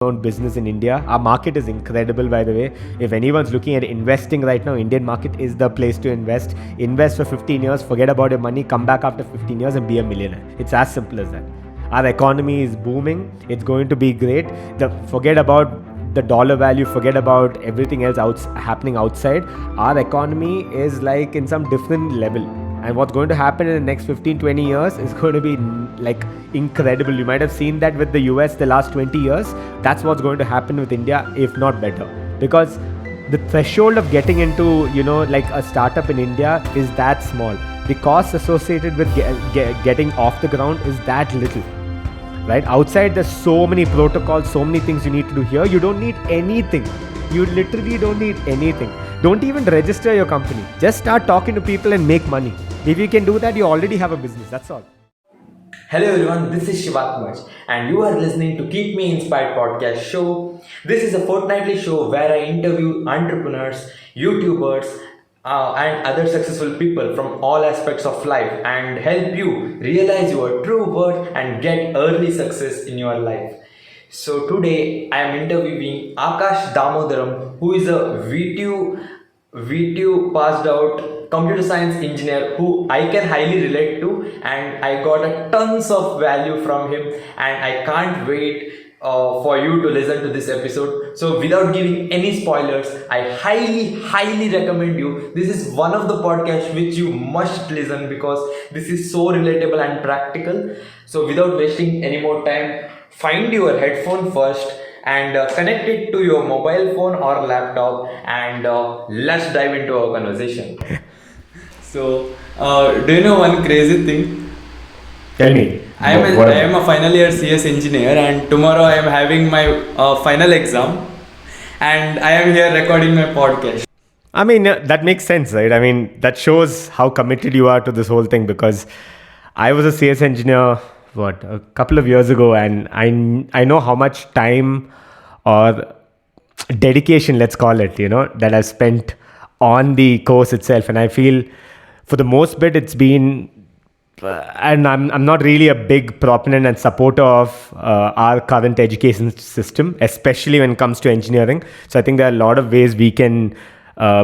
own business in India. Our market is incredible, by the way. If anyone's looking at investing right now, Indian market is the place to invest. Invest for 15 years, forget about your money, come back after 15 years and be a millionaire. It's as simple as that. Our economy is booming. It's going to be great. Forget about the dollar value, forget about everything else happening outside. Our economy is like in some different level. And what's going to happen in the next 15-20 years is going to be like incredible. You might have seen that with the US the last 20 years. That's what's going to happen with India, if not better. Because the threshold of getting into, like a startup in India is that small. The costs associated with getting off the ground is that little. Right? Outside, there's so many protocols, so many things you need to do. Here, you don't need anything. You literally don't need anything. Don't even register your company. Just start talking to people and make money. If you can do that, you already have a business. That's all. Hello everyone, this is Shivathmaj and you are listening to Keep Me Inspired podcast show. This is a fortnightly show where I interview entrepreneurs, YouTubers, and other successful people from all aspects of life and help you realize your true worth and get early success in your life. So today I am interviewing Akash Damodaram, who is a VTU passed out computer science engineer who I can highly relate to, and I got a tons of value from him, and I can't wait for you to listen to this episode. So without giving any spoilers, I highly recommend you. This is one of the podcasts which you must listen because this is so relatable and practical. So without wasting any more time, find your headphone first and connect it to your mobile phone or laptop, and let's dive into our conversation. So do you know one crazy thing? Tell me. I am a final year CS engineer, and tomorrow I am having my final exam, and I am here recording my podcast. I mean, that makes sense, right? I mean, that shows how committed you are to this whole thing, because I was a CS engineer, a couple of years ago, and I know how much time or dedication, let's call it, that I've spent on the course itself. And I feel for the most bit, it's been and I'm not really a big proponent and supporter of our current education system, especially when it comes to engineering. So I think there are a lot of ways we can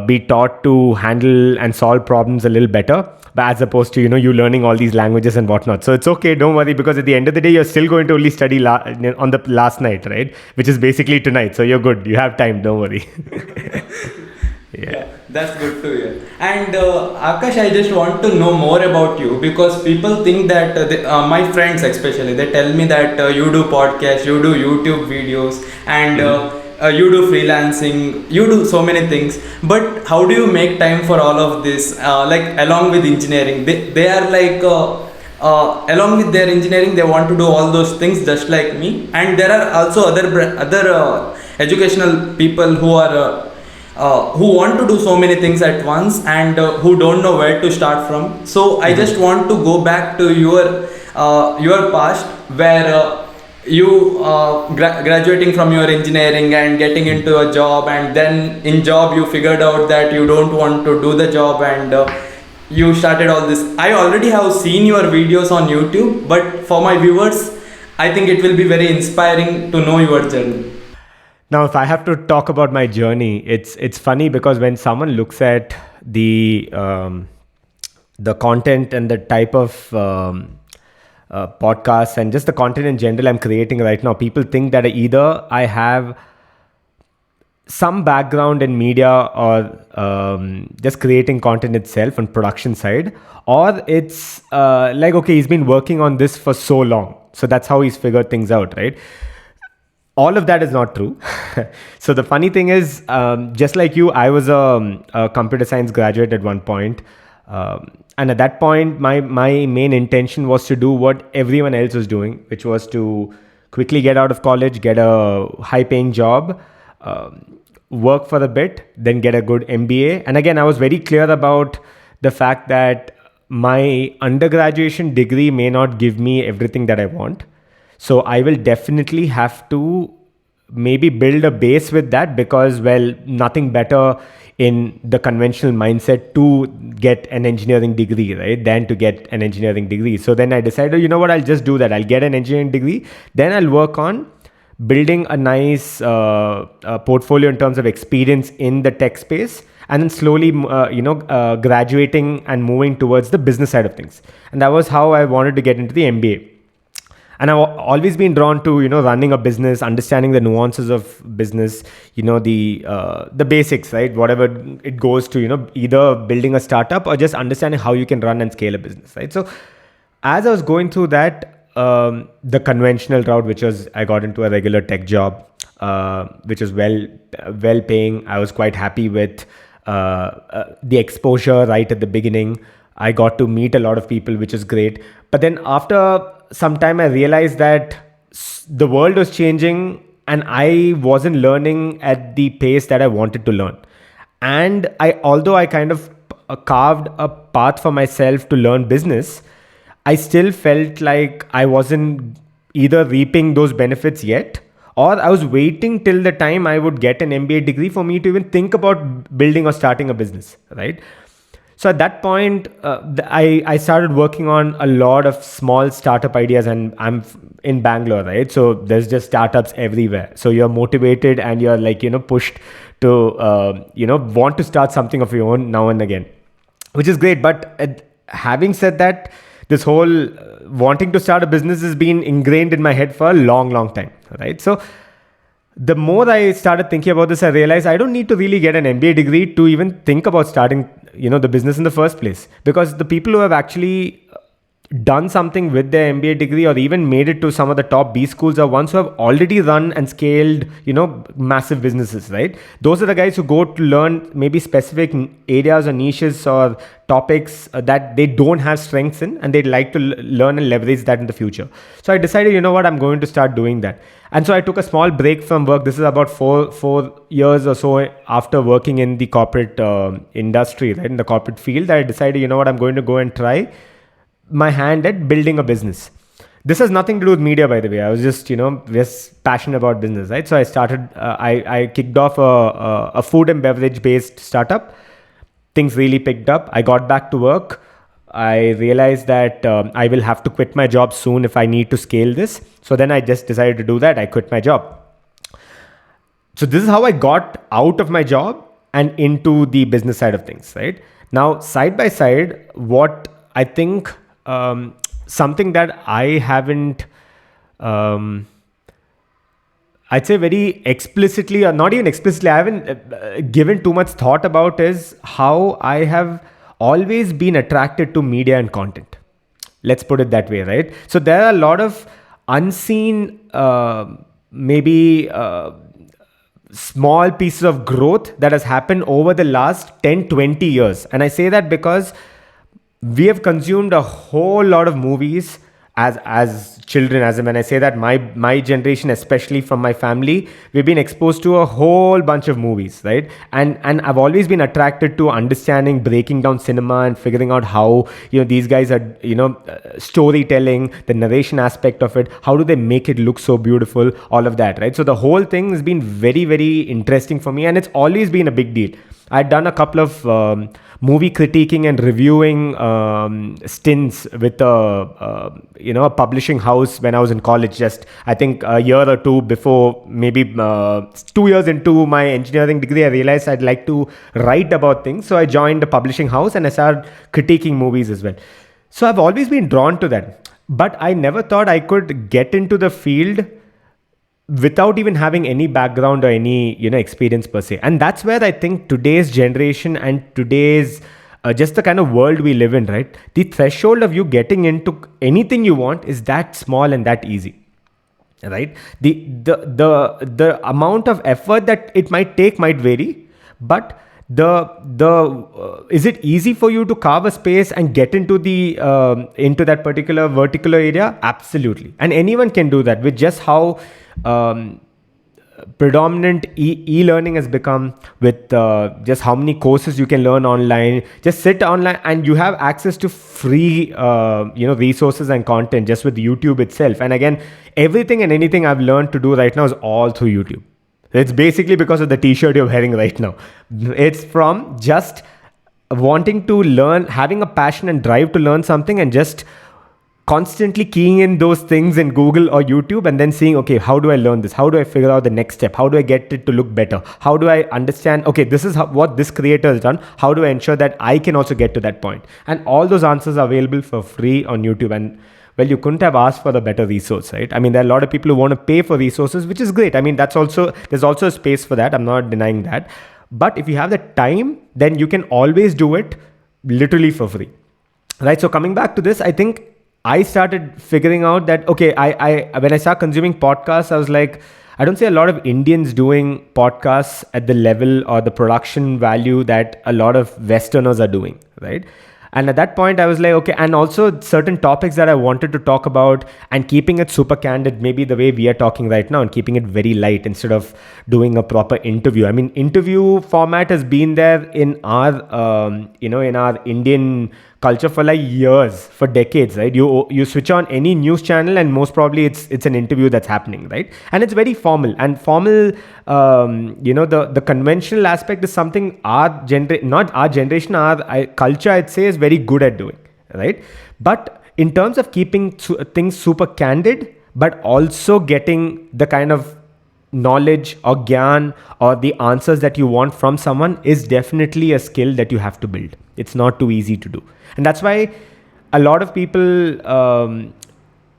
be taught to handle and solve problems a little better, but as opposed to you learning all these languages and whatnot. So it's okay, don't worry, because at the end of the day, you're still going to only study on the last night, right? Which is basically tonight. So you're good. You have time. Don't worry. Yeah, that's good to hear. And Akash, I just want to know more about you, because people think that my friends especially, they tell me that you do podcasts, you do YouTube videos, and you do freelancing, you do so many things. But how do you make time for all of this? Like along with engineering, they are like along with their engineering, they want to do all those things just like me. And there are also other educational people who are who want to do so many things at once, and who don't know where to start from. So I just want to go back to your past, where you graduating from your engineering and getting into a job, and then in job you figured out that you don't want to do the job, and you started all this. I already have seen your videos on YouTube, but for my viewers, I think it will be very inspiring to know your journey. Now, if I have to talk about my journey, it's funny, because when someone looks at the content and the type of podcasts and just the content in general I'm creating right now, people think that either I have some background in media or just creating content itself on production side, or it's like, okay, he's been working on this for so long, so that's how he's figured things out, right? All of that is not true. So the funny thing is, just like you, I was a computer science graduate at one point. And at that point, my main intention was to do what everyone else was doing, which was to quickly get out of college, get a high-paying job, work for a bit, then get a good MBA. And again, I was very clear about the fact that my undergraduation degree may not give me everything that I want. So I will definitely have to maybe build a base with that, because, well, nothing better in the conventional mindset to get an engineering degree, right, than to get an engineering degree. So then I decided, you know what, I'll just do that. I'll get an engineering degree, then I'll work on building a nice portfolio in terms of experience in the tech space, and then slowly, graduating and moving towards the business side of things. And that was how I wanted to get into the MBA. And I've always been drawn to running a business, understanding the nuances of business, the basics, right? Whatever it goes to, either building a startup or just understanding how you can run and scale a business, right? So as I was going through that, the conventional route, which was I got into a regular tech job, which was well paying. I was quite happy with the exposure right at the beginning. I got to meet a lot of people, which is great. But then after some time, I realized that the world was changing and I wasn't learning at the pace that I wanted to learn. And although I kind of carved a path for myself to learn business, I still felt like I wasn't either reaping those benefits yet, or I was waiting till the time I would get an MBA degree for me to even think about building or starting a business, right? So at that point, I started working on a lot of small startup ideas, and I'm in Bangalore, right? So there's just startups everywhere. So you're motivated and you're pushed to, want to start something of your own now and again, which is great. But having said that, this whole wanting to start a business has been ingrained in my head for a long, long time, right? So the more I started thinking about this, I realized I don't need to really get an MBA degree to even think about starting, the business in the first place. Because the people who have actually done something with their MBA degree or even made it to some of the top B schools are ones who have already run and scaled, massive businesses, right? Those are the guys who go to learn maybe specific areas or niches or topics that they don't have strengths in, and they'd like to learn and leverage that in the future. So I decided, I'm going to start doing that. And so I took a small break from work. This is about four years or so after working in the corporate industry, right? In the corporate field, I decided, I'm going to go and try my hand at building a business. This has nothing to do with media, by the way. I was just, just passionate about business, right? So I started, I kicked off a food and beverage based startup. Things really picked up. I got back to work. I realized that I will have to quit my job soon if I need to scale this. So then I just decided to do that. I quit my job. So this is how I got out of my job and into the business side of things, right? Now, side by side, what I think something that I haven't, I'd say very explicitly, or not even explicitly, I haven't given too much thought about is how I have always been attracted to media and content. Let's put it that way, right? So there are a lot of unseen, maybe small pieces of growth that has happened over the last 10, 20 years. And I say that because we have consumed a whole lot of movies as children. As when I say that, my generation, especially from my family, we've been exposed to a whole bunch of movies, right? And I've always been attracted to understanding, breaking down cinema and figuring out how these guys are storytelling, the narration aspect of it. How do they make it look so beautiful? All of that, right? So the whole thing has been very, very interesting for me, and it's always been a big deal. I'd done a couple of movie critiquing and reviewing stints with a publishing house when I was in college. Just I think a year or two before, maybe 2 years into my engineering degree, I realized I'd like to write about things. So I joined a publishing house and I started critiquing movies as well. So I've always been drawn to that, but I never thought I could get into the field without even having any background or any experience per se. And that's where I think today's generation and today's just the kind of world we live in, right? The threshold of you getting into anything you want is that small and that easy, right? The amount of effort that it might take might vary, but is it easy for you to carve a space and get into into that particular vertical area? Absolutely. And anyone can do that with just how predominant e-learning has become, with just how many courses you can learn online. Just sit online and you have access to free resources and content just with YouTube itself. And again, everything and anything I've learned to do right now is all through YouTube. It's basically because of the t-shirt you're wearing right now. It's from just wanting to learn, having a passion and drive to learn something, and just constantly keying in those things in Google or YouTube and then seeing, okay, how do I learn this? How do I figure out the next step? How do I get it to look better? How do I understand, okay, this is what this creator has done. How do I ensure that I can also get to that point? And all those answers are available for free on YouTube. And well, you couldn't have asked for a better resource, right? I mean, there are a lot of people who want to pay for resources, which is great. I mean, there's also a space for that. I'm not denying that. But if you have the time, then you can always do it literally for free, right? So coming back to this, I think I started figuring out that, okay, I when I started consuming podcasts, I was like, I don't see a lot of Indians doing podcasts at the level or the production value that a lot of Westerners are doing, right? And at that point, I was like, okay, and also certain topics that I wanted to talk about and keeping it super candid, maybe the way we are talking right now, and keeping it very light instead of doing a proper interview. I mean, interview format has been there in in our Indian culture for like years, for decades, right? You switch on any news channel and most probably it's an interview that's happening, right? And it's very formal. And formal, the conventional aspect is something not our generation, our culture, I'd say, is very good at doing, right? But in terms of keeping things super candid, but also getting the kind of knowledge or gyan or the answers that you want from someone is definitely a skill that you have to build. It's not too easy to do. And that's why a lot of people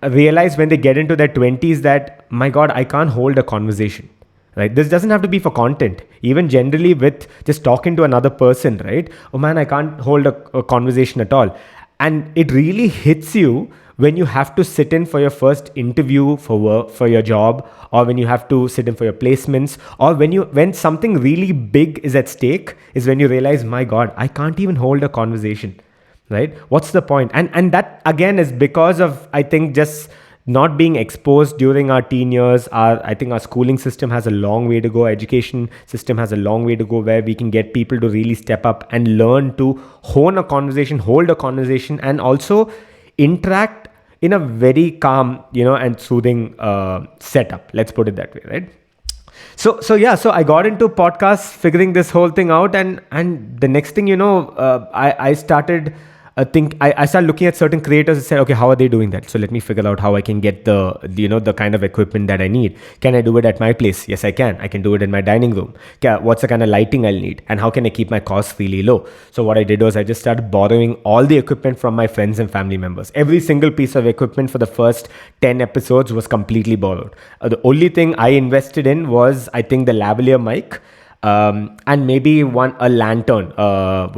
realize when they get into their 20s that, my God, I can't hold a conversation, right? This doesn't have to be for content. Even generally with just talking to another person, right? Oh man, I can't hold a conversation at all. And it really hits you when you have to sit in for your first interview for work, for your job, or when you have to sit in for your placements, or when something really big is at stake, is when you realize, my God, I can't even hold a conversation, right? What's the point? And that again is because of, I think, just not being exposed during our teen years. I think our schooling system has a long way to go. Education system has a long way to go, where we can get people to really step up and learn to hone a conversation, hold a conversation, and also interact in a very calm, and soothing setup. Let's put it that way, right? So I got into podcasts, figuring this whole thing out, and the next thing I started. I started looking at certain creators and said, okay, how are they doing that? So let me figure out how I can get the kind of equipment that I need. Can I do it at my place? Yes, I can. I can do it in my dining room. What's the kind of lighting I'll need? And how can I keep my costs really low? So what I did was I just started borrowing all the equipment from my friends and family members. Every single piece of equipment for the first 10 episodes was completely borrowed. The only thing I invested in was, I think, the lavalier mic. And maybe a lantern, a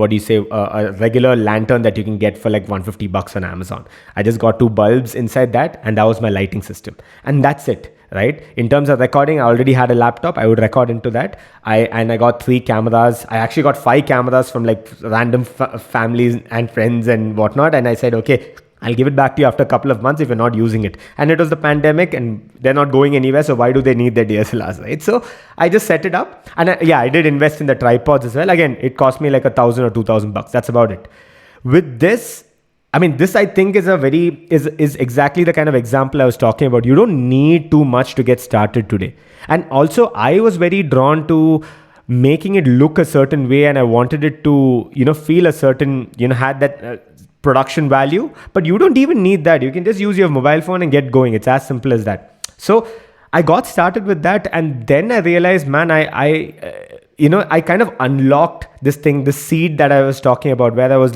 regular lantern that you can get for like $150 on Amazon. I just got 2 bulbs inside that, and that was my lighting system. And that's it, right? In terms of recording, I already had a laptop. I would record into that. I got 3 cameras. I actually got 5 cameras from like random families and friends and whatnot. And I said, okay, I'll give it back to you after a couple of months if you're not using it. And it was the pandemic and they're not going anywhere. So why do they need their DSLRs, right? So I just set it up. And I did invest in the tripods as well. Again, it cost me like $1,000 or $2,000. That's about it. With this, this I think is is exactly the kind of example I was talking about. You don't need too much to get started today. And also I was very drawn to making it look a certain way, and I wanted it to, feel a certain, had that production value, but you don't even need that. You can just use your mobile phone and get going. It's as simple as that. So I got started with that, and then I realized, man, I kind of unlocked this seed that I was talking about, where I was,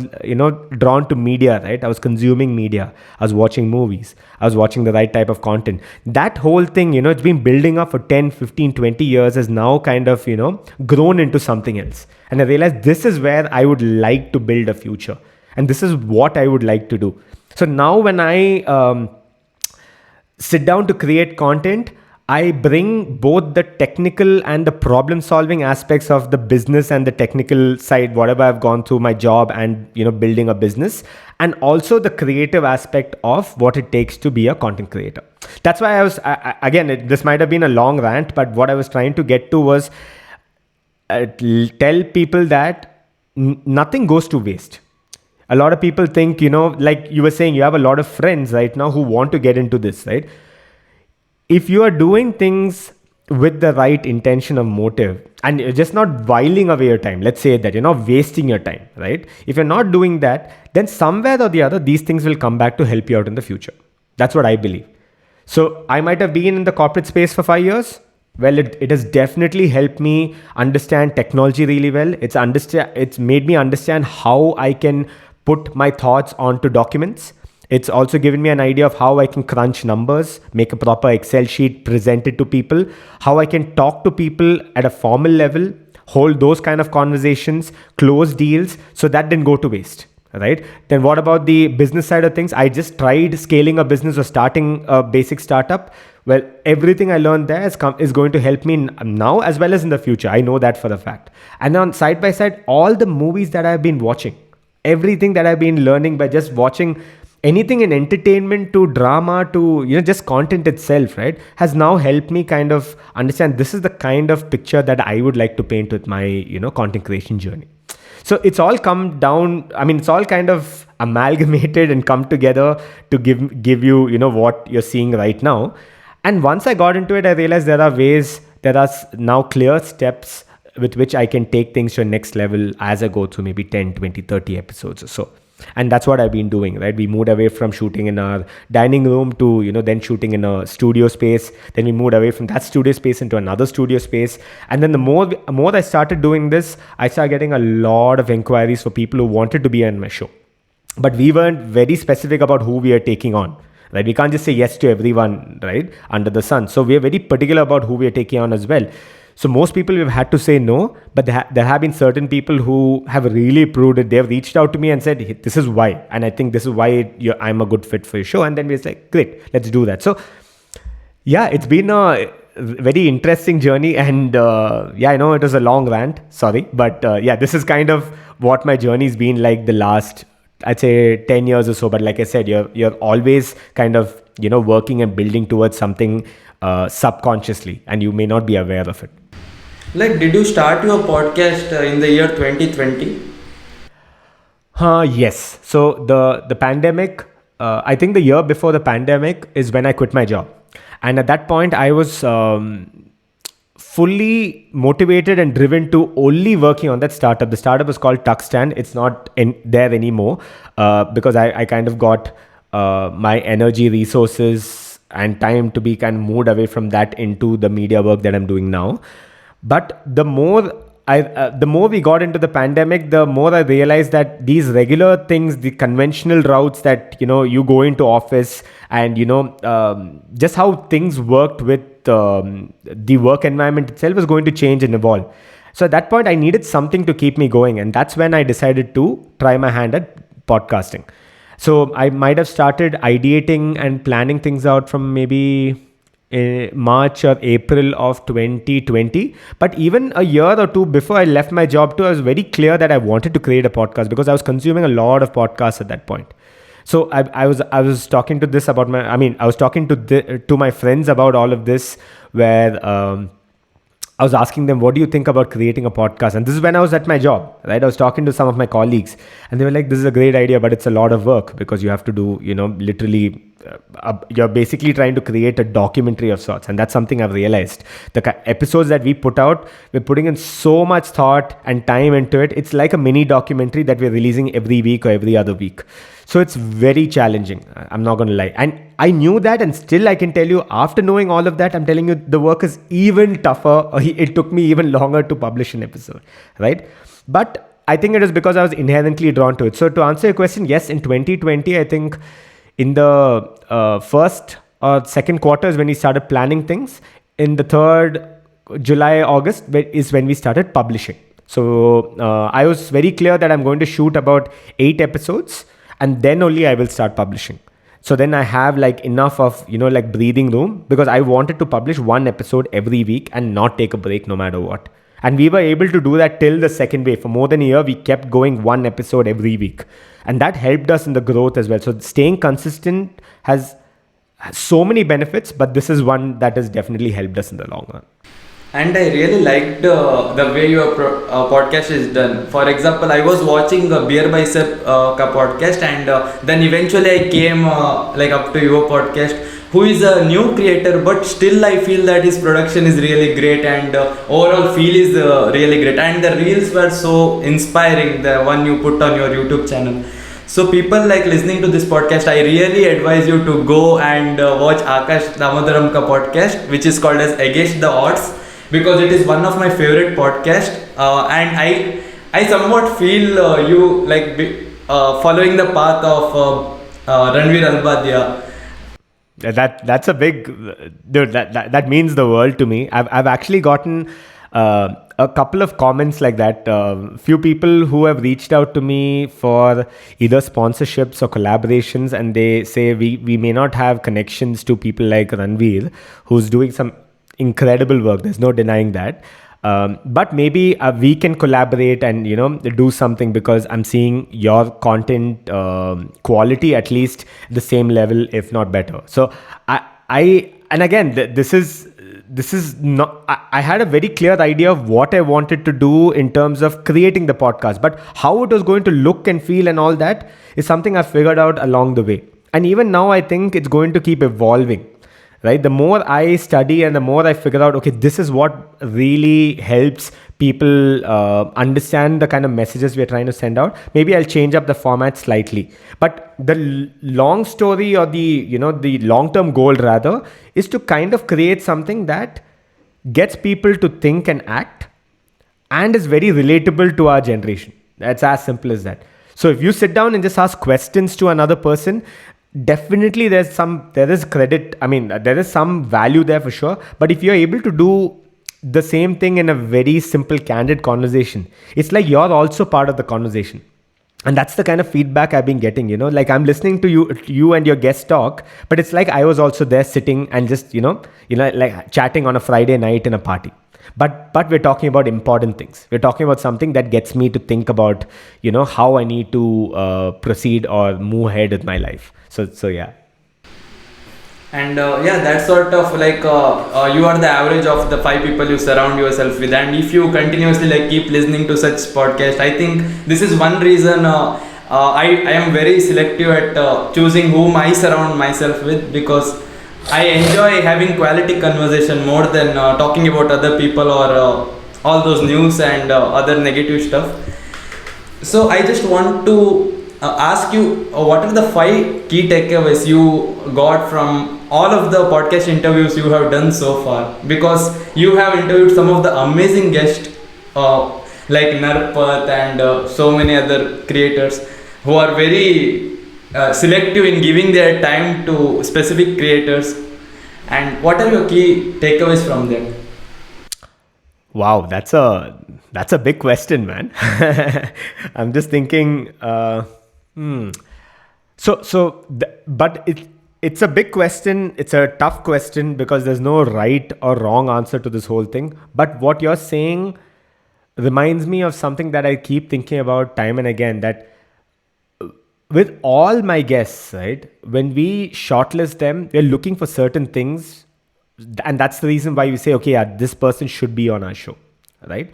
drawn to media, right? I was consuming media. I was watching movies. I was watching the right type of content. That whole thing, it's been building up for 10, 15, 20 years, has now kind of, grown into something else. And I realized this is where I would like to build a future. And this is what I would like to do. So now when I sit down to create content, I bring both the technical and the problem solving aspects of the business and the technical side, whatever I've gone through my job and, building a business, and also the creative aspect of what it takes to be a content creator. That's why this might have been a long rant, but what I was trying to get to was tell people that nothing goes to waste. A lot of people think, like you were saying, you have a lot of friends right now who want to get into this, right? If you are doing things with the right intention of motive, and you're just not whiling away your time. Let's say that you're not wasting your time, right? If you're not doing that, then somewhere or the other, these things will come back to help you out in the future. That's what I believe. So I might have been in the corporate space for 5 years. Well, it has definitely helped me understand technology really well. It's made me understand how I can put my thoughts onto documents. It's also given me an idea of how I can crunch numbers, make a proper Excel sheet, present it to people, how I can talk to people at a formal level, hold those kind of conversations, close deals, so that didn't go to waste. Right? Then what about the business side of things? I just tried scaling a business or starting a basic startup. Well, everything I learned there is going to help me now as well as in the future. I know that for a fact. And on side by side, all the movies that I've been watching, everything that I've been learning by just watching anything in entertainment to drama to just content itself, right, has now helped me kind of understand this is the kind of picture that I would like to paint with my content creation journey. So it's all come down, it's all kind of amalgamated and come together to give you, what you're seeing right now. And once I got into it, I realized there are now clear steps with which I can take things to a next level as I go through maybe 10, 20, 30 episodes or so. And that's what I've been doing, right? We moved away from shooting in our dining room to, then shooting in a studio space. Then we moved away from that studio space into another studio space. And then the more I started doing this, I started getting a lot of inquiries for people who wanted to be on my show. But we weren't very specific about who we are taking on, right? We can't just say yes to everyone, right, under the sun. So we are very particular about who we are taking on as well. So most people we've had to say no, but there have been certain people who have really proved it. They've reached out to me and said, hey, this is why. And I think this is why I'm a good fit for your show. And then we're like, great, let's do that. So yeah, it's been a very interesting journey. And I know it was a long rant, sorry. But this is kind of what my journey's been like the last, I'd say 10 years or so. But like I said, you're always kind of, working and building towards something subconsciously, and you may not be aware of it. Like, did you start your podcast in the year 2020? Yes. So the pandemic, I think the year before the pandemic is when I quit my job. And at that point, I was fully motivated and driven to only working on that startup. The startup was called Tuxstand. It's not there anymore because I kind of got my energy, resources, and time to be kind of moved away from that into the media work that I'm doing now. But the more we got into the pandemic, the more I realized that these regular things, the conventional routes that you go into office and just how things worked with the work environment itself was going to change and evolve. So at that point, I needed something to keep me going, and that's when I decided to try my hand at podcasting. So I might have started ideating and planning things out from maybe March or April of 2020. But even a year or two before I left my job too, I was very clear that I wanted to create a podcast because I was consuming a lot of podcasts at that point. So I was talking to this about I was talking to my friends about all of this, where I was asking them, what do you think about creating a podcast? And this is when I was at my job, right? I was talking to some of my colleagues and they were like, this is a great idea, but it's a lot of work because you have to do, literally, you're basically trying to create a documentary of sorts. And that's something I've realized. The episodes that we put out, we're putting in so much thought and time into it. It's like a mini documentary that we're releasing every week or every other week. So it's very challenging. I'm not going to lie. And I knew that, and still I can tell you, after knowing all of that, I'm telling you the work is even tougher. It took me even longer to publish an episode, right? But I think it is because I was inherently drawn to it. So to answer your question, yes, in 2020, I think in the first or second quarter is when we started planning things. In the third, July, August is when we started publishing. So I was very clear that I'm going to shoot about 8 episodes and then only I will start publishing. So then I have like enough of, breathing room, because I wanted to publish 1 episode every week and not take a break no matter what. And we were able to do that till the second wave. For more than a year, we kept going 1 episode every week. And that helped us in the growth as well. So staying consistent has so many benefits, but this is one that has definitely helped us in the long run. And I really liked the way your podcast is done. For example, I was watching a Beer Bicep podcast, and then eventually I came up to your podcast. who is a new creator, but still I feel that his production is really great, and overall feel is really great, and the reels were so inspiring, the one you put on your YouTube channel. So people like listening to this podcast, I really advise you to go and watch Akash Damodaram ka podcast, which is called as Against the Odds, because it is one of my favorite podcast, and I somewhat feel you like following the path of Ranveer Albadia. That's a big dude. That means the world to me. I've actually gotten a couple of comments like that. Few people who have reached out to me for either sponsorships or collaborations, and they say we may not have connections to people like Ranveer, who's doing some incredible work. There's no denying that. But maybe we can collaborate and do something, because I'm seeing your content quality at least the same level, if not better. So I and again this is not. I had a very clear idea of what I wanted to do in terms of creating the podcast, but how it was going to look and feel and all that is something I figured out along the way. And even now, I think it's going to keep evolving. Right, the more I study and the more I figure out, okay, this is what really helps people understand the kind of messages we're trying to send out. Maybe I'll change up the format slightly, but the long story, or the the long-term goal rather, is to kind of create something that gets people to think and act, and is very relatable to our generation. That's as simple as that. So if you sit down and just ask questions to another person, definitely there is credit. I mean, there is some value there for sure. But if you're able to do the same thing in a very simple, candid conversation, it's like you're also part of the conversation. And that's the kind of feedback I've been getting, like I'm listening to you and your guest talk, but it's like I was also there sitting and just, like chatting on a Friday night in a party. But we're talking about important things. We're talking about something that gets me to think about, how I need to proceed or move ahead with my life. So yeah. And that's sort of like you are the average of the 5 people you surround yourself with, and if you continuously like keep listening to such podcast, I think this is one reason I am very selective at choosing whom I surround myself with, because I enjoy having quality conversation more than talking about other people or all those news and other negative stuff. So I just want to ask you, what are the 5 key takeaways you got from all of the podcast interviews you have done so far? Because you have interviewed some of the amazing guests like Narpat and so many other creators who are very selective in giving their time to specific creators. And what are your key takeaways from them? Wow, that's a big question, man. I'm just thinking. But it's a big question. It's a tough question because there's no right or wrong answer to this whole thing. But what you're saying reminds me of something that I keep thinking about time and again, that with all my guests, right, when we shortlist them, we're looking for certain things. And that's the reason why we say, okay, yeah, this person should be on our show, right?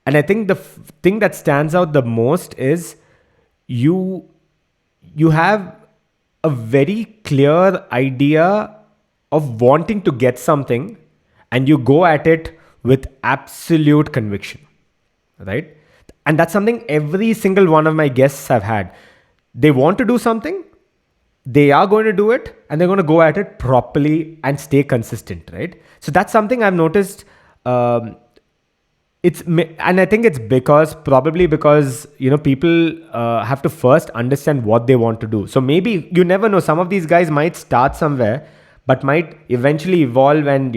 And I think the thing that stands out the most is you have a very clear idea of wanting to get something, and you go at it with absolute conviction, right? And that's something every single one of my guests have had. They want to do something, they are going to do it, and they're going to go at it properly and stay consistent, right? So that's something I've noticed. And I think it's probably because people have to first understand what they want to do. So maybe, you never know, some of these guys might start somewhere but might eventually evolve and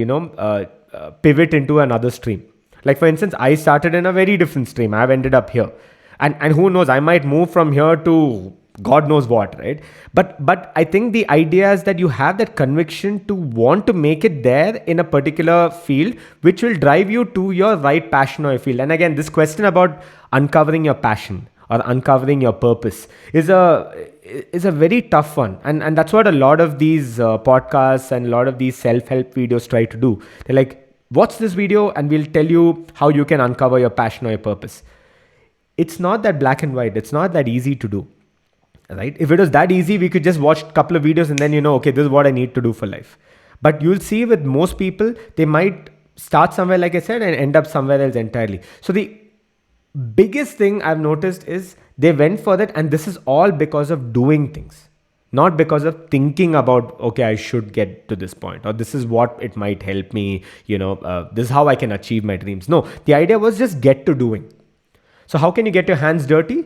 pivot into another stream. Like for instance, I started in a very different stream. I've ended up here, and who knows, I might move from here to God knows what, right? But I think the idea is that you have that conviction to want to make it there in a particular field, which will drive you to your right passion or field. And again, this question about uncovering your passion or uncovering your purpose is a very tough one. And that's what a lot of these podcasts and a lot of these self-help videos try to do. They're like, watch this video and we'll tell you how you can uncover your passion or your purpose. It's not that black and white. It's not that easy to do. right? If it was that easy, we could just watch a couple of videos and then, okay, this is what I need to do for life. But you'll see with most people, they might start somewhere, like I said, and end up somewhere else entirely. So the biggest thing I've noticed is they went for that, and this is all because of doing things, not because of thinking about, okay, I should get to this point, or this is what it might help me, this is how I can achieve my dreams. No, the idea was just get to doing. So how can you get your hands dirty?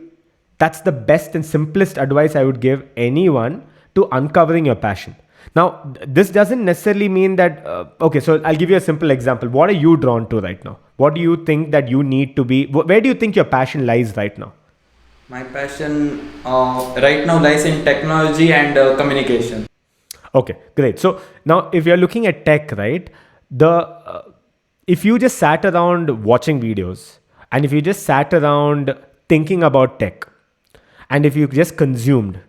That's the best and simplest advice I would give anyone to uncovering your passion. Now, this doesn't necessarily mean that, okay, so I'll give you a simple example. What are you drawn to right now? What do you think that you need to be? Where do you think your passion lies right now? My passion right now lies in technology and communication. Okay, great. So now if you're looking at tech, right, if you just sat around watching videos, and if you just sat around thinking about tech, and if you just consumed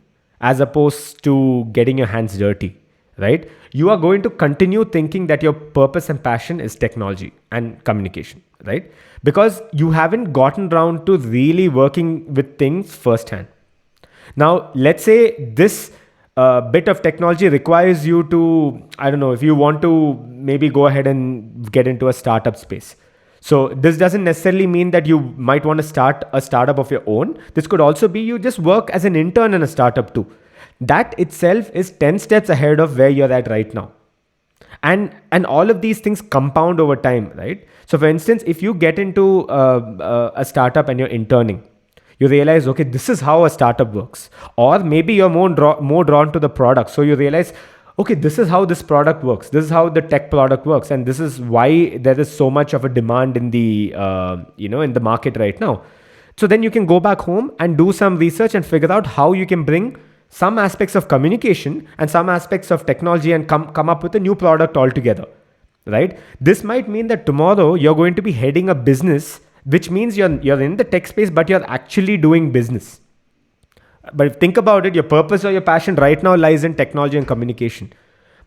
as opposed to getting your hands dirty, right, you are going to continue thinking that your purpose and passion is technology and communication, right? Because you haven't gotten around to really working with things firsthand. Now, let's say this bit of technology requires you to, I don't know, if you want to maybe go ahead and get into a startup space. So this doesn't necessarily mean that you might want to start a startup of your own. This could also be you just work as an intern in a startup too. That itself is 10 steps ahead of where you're at right now. And all of these things compound over time, right? So for instance, if you get into a startup and you're interning, you realize, okay, this is how a startup works. Or maybe you're more drawn to the product. So you realize, okay, this is how this product works. This is how the tech product works. And this is why there is so much of a demand in the, in the market right now. So then you can go back home and do some research and figure out how you can bring some aspects of communication and some aspects of technology and come up with a new product altogether, right? This might mean that tomorrow you're going to be heading a business, which means you're in the tech space, but you're actually doing business. But if think about it, your purpose or your passion right now lies in technology and communication.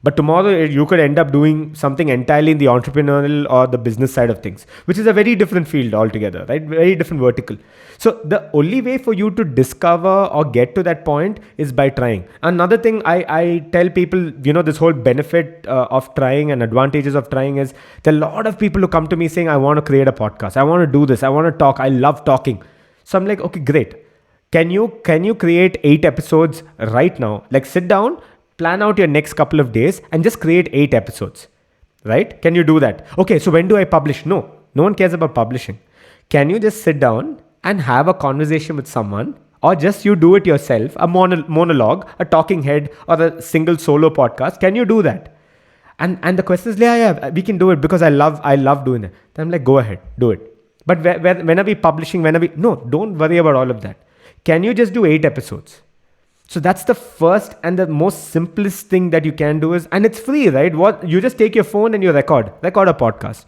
But tomorrow you could end up doing something entirely in the entrepreneurial or the business side of things, which is a very different field altogether, right? Very different vertical. So the only way for you to discover or get to that point is by trying. Another thing I tell people, this whole benefit of trying and advantages of trying is there are a lot of people who come to me saying, I want to create a podcast. I want to do this. I want to talk. I love talking. So I'm like, okay, great. Can you create 8 episodes right now? Like sit down, plan out your next couple of days and just create 8 episodes, right? Can you do that? Okay, so when do I publish? No one cares about publishing. Can you just sit down and have a conversation with someone, or just you do it yourself, a monologue, a talking head, or a single solo podcast? Can you do that? And the question is, yeah, we can do it because I love doing it. Then I'm like, go ahead, do it. But when are we publishing? No, don't worry about all of that. Can you just do 8 episodes? So that's the first and the most simplest thing that you can do is, and it's free, right? What you just take your phone and you record a podcast.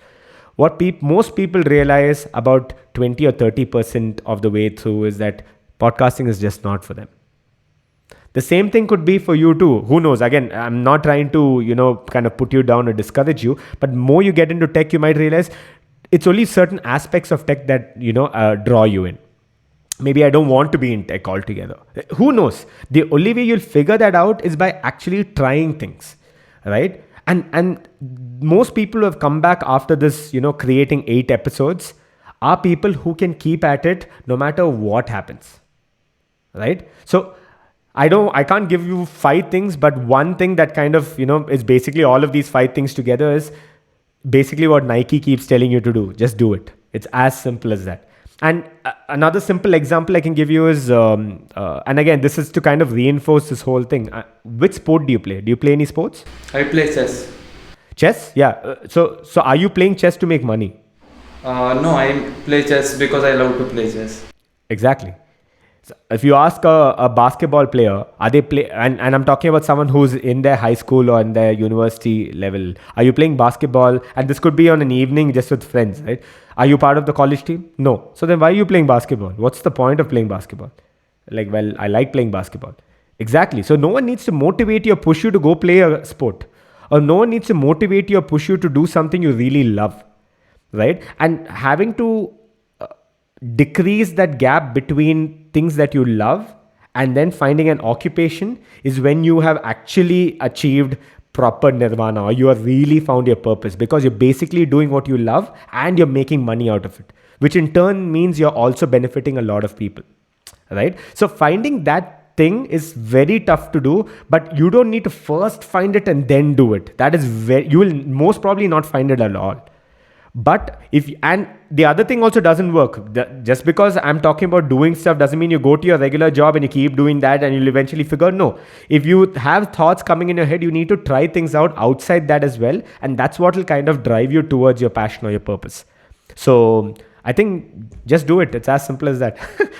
What most people realize about 20 or 30% of the way through is that podcasting is just not for them. The same thing could be for you too. Who knows? Again, I'm not trying to, kind of put you down or discourage you, but more you get into tech, you might realize it's only certain aspects of tech that, draw you in. Maybe I don't want to be in tech altogether. Who knows? The only way you'll figure that out is by actually trying things, right? And most people who have come back after this, creating 8 episodes are people who can keep at it no matter what happens, right? So I can't give you 5 things, but one thing that kind of, is basically all of these 5 things together is basically what Nike keeps telling you to do. Just do it. It's as simple as that. And another simple example I can give you is, and again, this is to kind of reinforce this whole thing. Which sport do you play? Do you play any sports? I play chess. Chess? Yeah. So are you playing chess to make money? No, I play chess because I love to play chess. Exactly. So if you ask a basketball player, are they play? And I'm talking about someone who's in their high school or in their university level. Are you playing basketball? And this could be on an evening just with friends, right? Are you part of the college team? No. So then why are you playing basketball? What's the point of playing basketball? Like, well, I like playing basketball. Exactly. So no one needs to motivate you or push you to go play a sport. Or no one needs to motivate you or push you to do something you really love, right? And having to decrease that gap between things that you love And then finding an occupation is when you have actually achieved proper nirvana, or you have really found your purpose, because you're basically doing what you love and you're making money out of it, which in turn means you're also benefiting a lot of people, right? So finding that thing is very tough to do, but you don't need to first find it and then do it. That is very, you will most probably not find it at all. But and the other thing also doesn't work. Just because I'm talking about doing stuff doesn't mean you go to your regular job and you keep doing that and you'll eventually figure. No, if you have thoughts coming in your head, you need to try things out outside that as well, and that's what will kind of drive you towards your passion or your purpose. So I think just do it. It's as simple as that.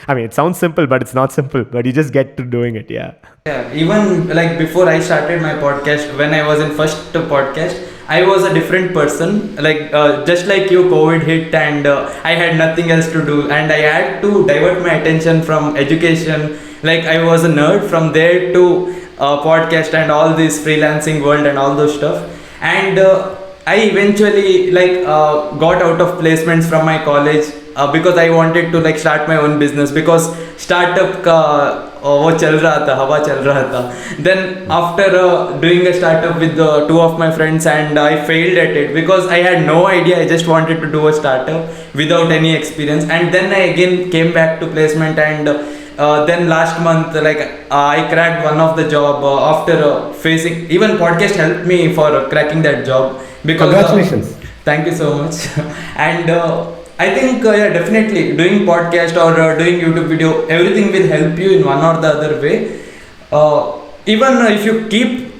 I mean, it sounds simple, but it's not simple. But you just get to doing it. Yeah. Yeah, even like before I started my podcast, when I was in first podcast, I was a different person. Like just like you, COVID hit and I had nothing else to do, and I had to divert my attention from education. Like I was a nerd, from there to podcast and all this freelancing world and all those stuff. And I eventually got out of placements from my college because I wanted to like start my own business, because startup का वो चल रहा था, हवा चल रहा था. Then after doing a startup with two of my friends, and I failed at it because I had no idea. I just wanted to do a startup without any experience, and then I again came back to placement, and then last month I cracked one of the job after facing, even podcast helped me for cracking that job, because Congratulations. Thank you so much. And I think yeah, definitely doing podcast or doing YouTube video, everything will help you in one or the other way. Even if you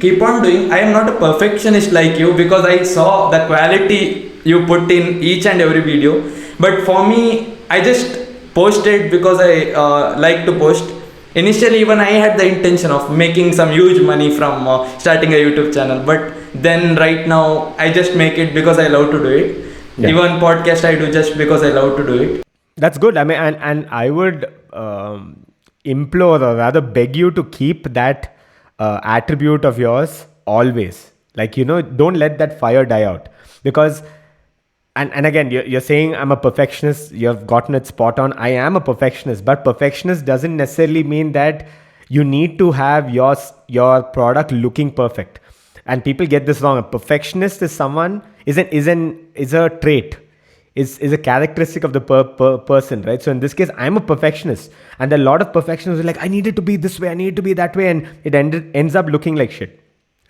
keep on doing, I am not a perfectionist like you, because I saw the quality you put in each and every video. But for me, I just posted because I like to post. Initially, even I had the intention of making some huge money from starting a YouTube channel, but then right now I just make it because I love to do it. Yeah. Even podcast I do just because I love to do it. That's good. I mean, and I would implore, or rather beg you, to keep that attribute of yours always. Like, don't let that fire die out, because and again, you're saying I'm a perfectionist. You've gotten it spot on. I am a perfectionist, but perfectionist doesn't necessarily mean that you need to have your product looking perfect. And people get this wrong. A perfectionist is a trait, is a characteristic of the person, right? So in this case, I'm a perfectionist, and a lot of perfectionists are like, I need it to be this way, I need it to be that way, and it ends up looking like shit,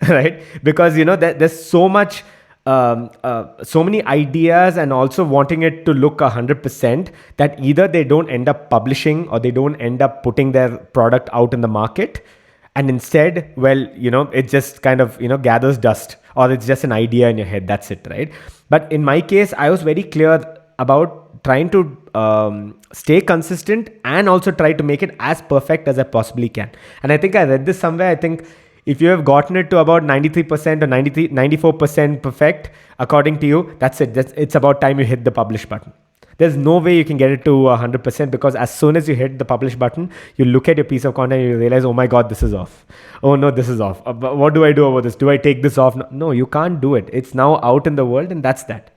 right? Because there's so much. So many ideas, and also wanting it to look 100%, that either they don't end up publishing or they don't end up putting their product out in the market, and instead, it just kind of gathers dust, or it's just an idea in your head. That's it, right? But in my case, I was very clear about trying to stay consistent and also try to make it as perfect as I possibly can. And I think I read this somewhere. I think if you have gotten it to about 93% or 94% perfect, according to you, that's it. It's about time you hit the publish button. There's no way you can get it to 100%, because as soon as you hit the publish button, you look at your piece of content and you realize, oh my God, this is off. Oh no, this is off. What do I do about this? Do I take this off? No, you can't do it. It's now out in the world, and that's that.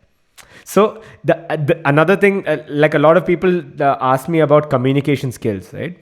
So another thing, like a lot of people ask me about communication skills, right?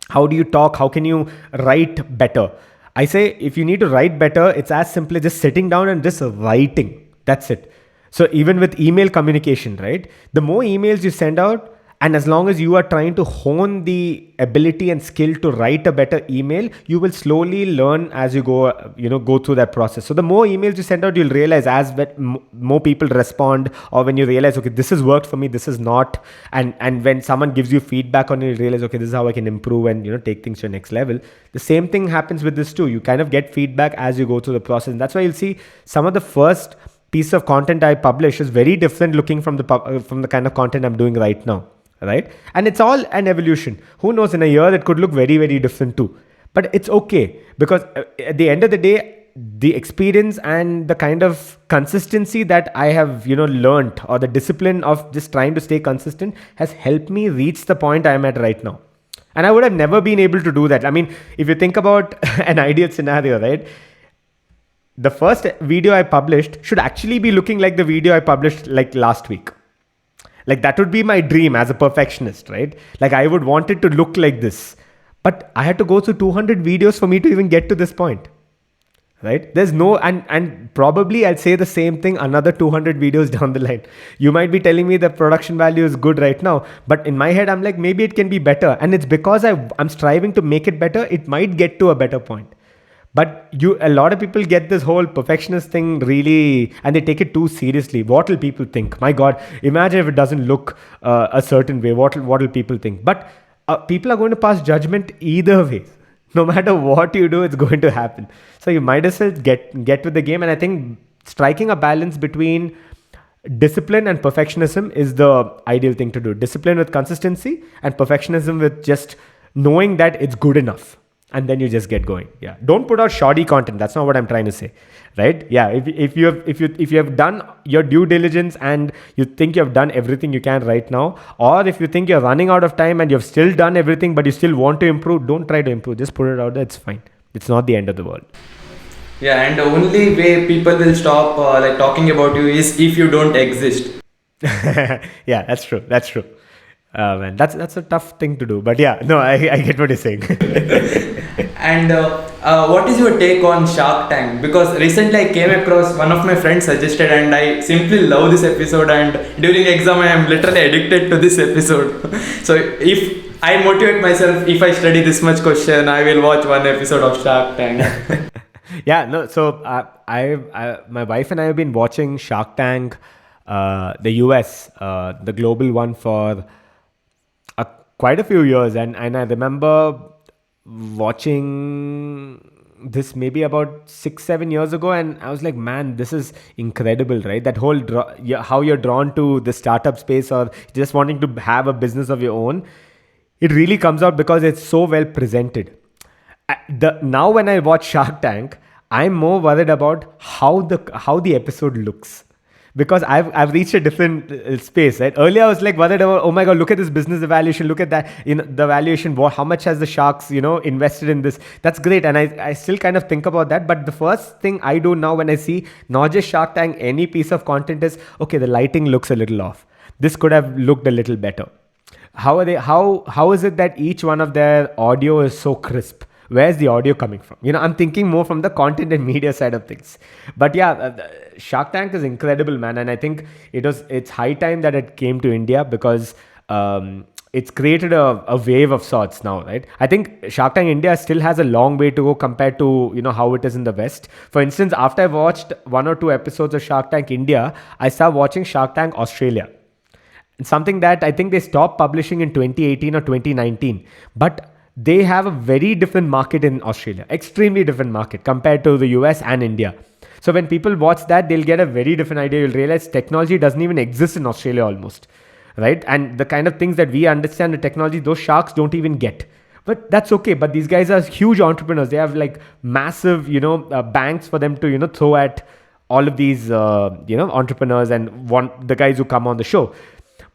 How do you talk? How can you write better? I say, if you need to write better, it's as simple as just sitting down and just writing. That's it. So even with email communication, right? The more emails you send out, and as long as you are trying to hone the ability and skill to write a better email, you will slowly learn as you go through that process. So the more emails you send out, you'll realize as more people respond, or when you realize, okay, this has worked for me, this is not. And when someone gives you feedback on it, you realize, okay, this is how I can improve and, take things to the next level. The same thing happens with this too. You kind of get feedback as you go through the process. And that's why you'll see some of the first piece of content I publish is very different looking from the kind of content I'm doing right now. Right? And it's all an evolution. Who knows, in a year it could look very, very different too. But it's okay, because at the end of the day, the experience and the kind of consistency that I have, learned, or the discipline of just trying to stay consistent, has helped me reach the point I am at right now. And I would have never been able to do that. I mean, if you think about an ideal scenario, right? The first video I published should actually be looking like the video I published like last week. Like that would be my dream as a perfectionist, right? Like I would want it to look like this. But I had to go through 200 videos for me to even get to this point. Right? There's no, and probably I'll say the same thing another 200 videos down the line. You might be telling me the production value is good right now, but in my head, I'm like, maybe it can be better. And it's because I'm striving to make it better. It might get to a better point. But a lot of people get this whole perfectionist thing really, and they take it too seriously. What will people think? My God, imagine if it doesn't look a certain way. What will people think? But people are going to pass judgment either way. No matter what you do, it's going to happen. So you might as well get with the game. And I think striking a balance between discipline and perfectionism is the ideal thing to do. Discipline with consistency and perfectionism with just knowing that it's good enough. And then you just get going. Yeah. Don't put out shoddy content. That's not what I'm trying to say. Right? Yeah. If you have done your due diligence and you think you have done everything you can right now, or if you think you're running out of time and you've still done everything but you still want to improve, don't try to improve. Just put it out there. It's fine. It's not the end of the world. Yeah, and the only way people will stop like talking about you is if you don't exist. Yeah, that's true. That's true. Man, that's a tough thing to do. But yeah, no, I get what you're saying. And what is your take on Shark Tank? Because recently I came across one of my friends suggested, and I simply love this episode. And during exam, I am literally addicted to this episode. So if I motivate myself, if I study this much question, I will watch one episode of Shark Tank. Yeah, no. So my wife and I have been watching Shark Tank, the US, the global one for quite a few years, and I remember watching this maybe about 6-7 years ago, and I was like, man, this is incredible, right? That whole how you're drawn to the startup space or just wanting to have a business of your own, it really comes out because it's so well presented. Now when I watch Shark Tank, I'm more worried about how the episode looks. Because I've reached a different space, right? Earlier I was like worried about, oh my God, look at this business evaluation, look at that, the valuation, how much has the sharks, invested in this? That's great. And I still kind of think about that. But the first thing I do now when I see not just Shark Tank, any piece of content is, okay, the lighting looks a little off. This could have looked a little better. How is it that each one of their audio is so crisp? Where's the audio coming from? I'm thinking more from the content and media side of things. But yeah, Shark Tank is incredible, man. And I think it's high time that it came to India because it's created a wave of sorts now, right? I think Shark Tank India still has a long way to go compared to, how it is in the West. For instance, after I watched 1 or 2 episodes of Shark Tank India, I started watching Shark Tank Australia. It's something that I think they stopped publishing in 2018 or 2019. But they have a very different market in Australia, extremely different market compared to the US and India. So when people watch that, they'll get a very different idea. You'll realize technology doesn't even exist in Australia almost, right? And the kind of things that we understand the technology, those sharks don't even get. But that's okay. But these guys are huge entrepreneurs. They have like massive, banks for them to, throw at all of these, entrepreneurs and the guys who come on the show.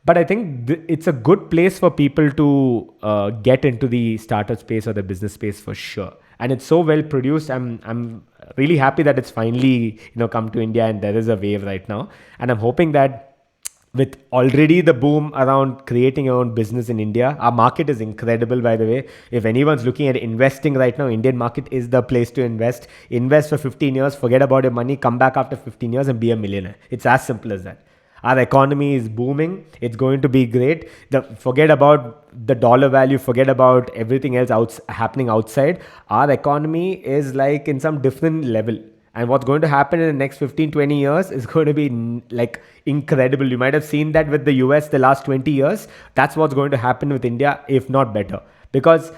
But I think it's a good place for people to get into the startup space or the business space for sure. And it's so well produced. I'm really happy that it's finally come to India and there is a wave right now. And I'm hoping that with already the boom around creating your own business in India, our market is incredible, by the way. If anyone's looking at investing right now, Indian market is the place to invest. Invest for 15 years, forget about your money, come back after 15 years and be a millionaire. It's as simple as that. Our economy is booming. It's going to be great. Forget about the dollar value. Forget about everything else happening outside. Our economy is like in some different level. And what's going to happen in the next 15, 20 years is going to be like incredible. You might have seen that with the US the last 20 years. That's what's going to happen with India, if not better. Because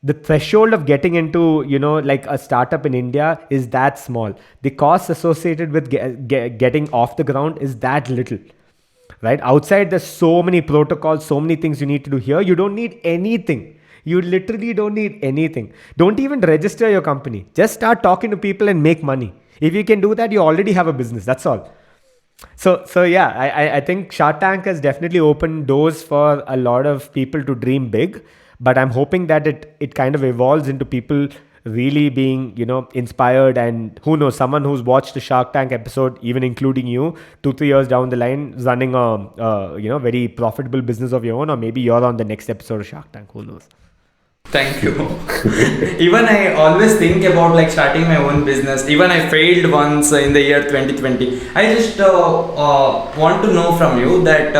the threshold of getting into, like a startup in India is that small. The costs associated with getting off the ground is that little, right? Outside, there's so many protocols, so many things you need to do. Here, you don't need anything. You literally don't need anything. Don't even register your company. Just start talking to people and make money. If you can do that, you already have a business. That's all. So yeah, I think Shark Tank has definitely opened doors for a lot of people to dream big. But I'm hoping that it kind of evolves into people really being, inspired, and who knows, someone who's watched the Shark Tank episode, even including you, 2-3 years down the line, running a very profitable business of your own, or maybe you're on the next episode of Shark Tank. Who knows? Thank you. Even I always think about like starting my own business. Even I failed once in the year 2020. I just want to know from you that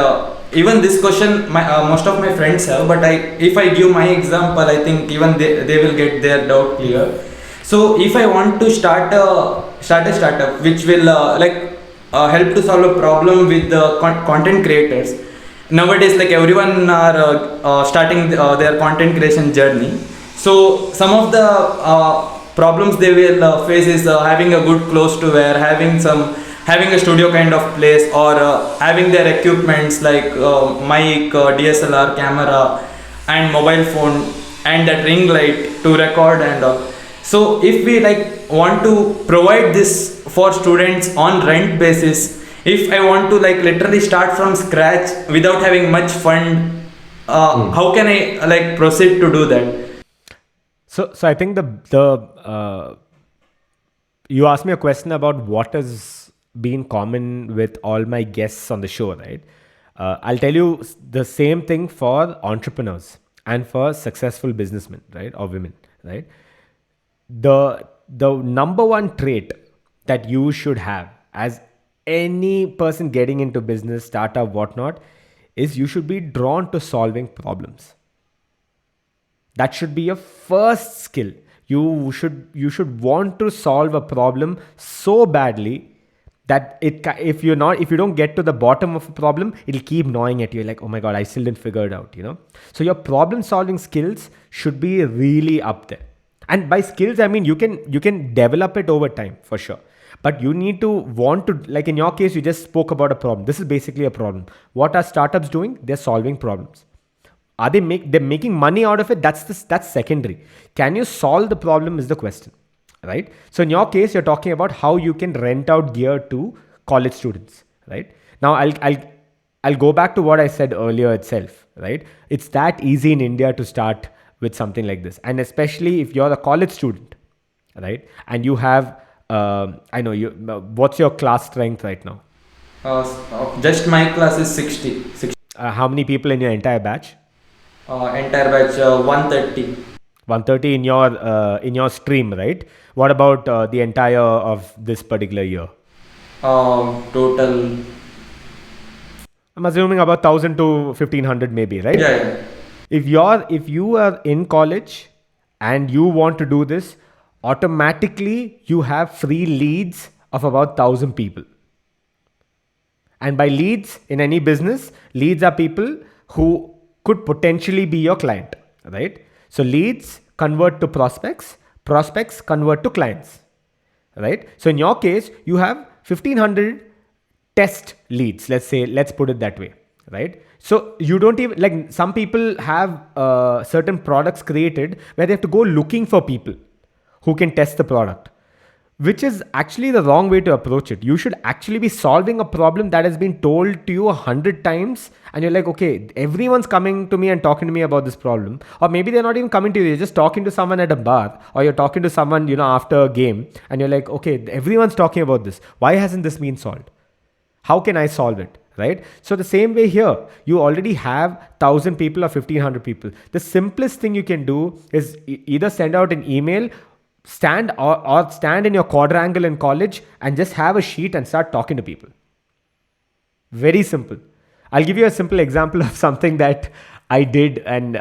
even this question, most of my friends have, but if I give my example, I think even they will get their doubt clear. So if I want to start a startup which will help to solve a problem with the content creators. Nowadays, like everyone are starting their content creation journey. So some of the problems they will face is having a good clothes to wear, having a studio kind of place, or having their equipments like mic, DSLR camera, and mobile phone, and that ring light to record and all. So if we like want to provide this for students on rent basis, if I want to like literally start from scratch without having much fund, how can I like proceed to do that? So I think you asked me a question about what has been common with all my guests on the show, right? I'll tell you the same thing for entrepreneurs and for successful businessmen, right, or women, right? The number one trait that you should have as any person getting into business, startup, whatnot, is you should be drawn to solving problems. That should be your first skill. You should want to solve a problem so badly that if you don't get to the bottom of a problem, it'll keep gnawing at you like, oh my god, I still didn't figure it out, So your problem solving skills should be really up there. And by skills, I mean you can develop it over time for sure. But you need to want to, like in your case, you just spoke about a problem. This is basically a problem. What are startups doing? They're solving problems. Are they're making money out of it? That's secondary. Can you solve the problem is the question, right? So in your case, you're talking about how you can rent out gear to college students, right? Now I'll go back to what I said earlier itself, right? It's that easy in India to start with something like this, and especially if you're a college student, right? And you have I know you. What's your class strength right now? Just my class is 60. How many people in your entire batch? Entire batch 130. 130 in your stream, right? What about the entire of this particular year? Total. I'm assuming about 1,000 to 1,500 maybe, right? Yeah. If you are in college and you want to do this, automatically you have free leads of about 1,000 people. And by leads in any business, leads are people who could potentially be your client, right? So leads convert to prospects, prospects convert to clients, right? So in your case, you have 1,500 test leads. Let's put it that way, right? So you don't even, like some people have certain products created where they have to go looking for people who can test the product, which is actually the wrong way to approach it. You should actually be solving a problem that has been told to you 100 times, and you're like, okay, everyone's coming to me and talking to me about this problem. Or maybe they're not even coming to you, you're just talking to someone at a bar, or you're talking to someone, after a game, and you're like, okay, everyone's talking about this. Why hasn't this been solved? How can I solve it? Right? So the same way here, you already have 1,000 people or 1,500 people. The simplest thing you can do is either send out an email, stand in your quadrangle in college and just have a sheet and start talking to people. Very simple. I'll give you a simple example of something that I did, and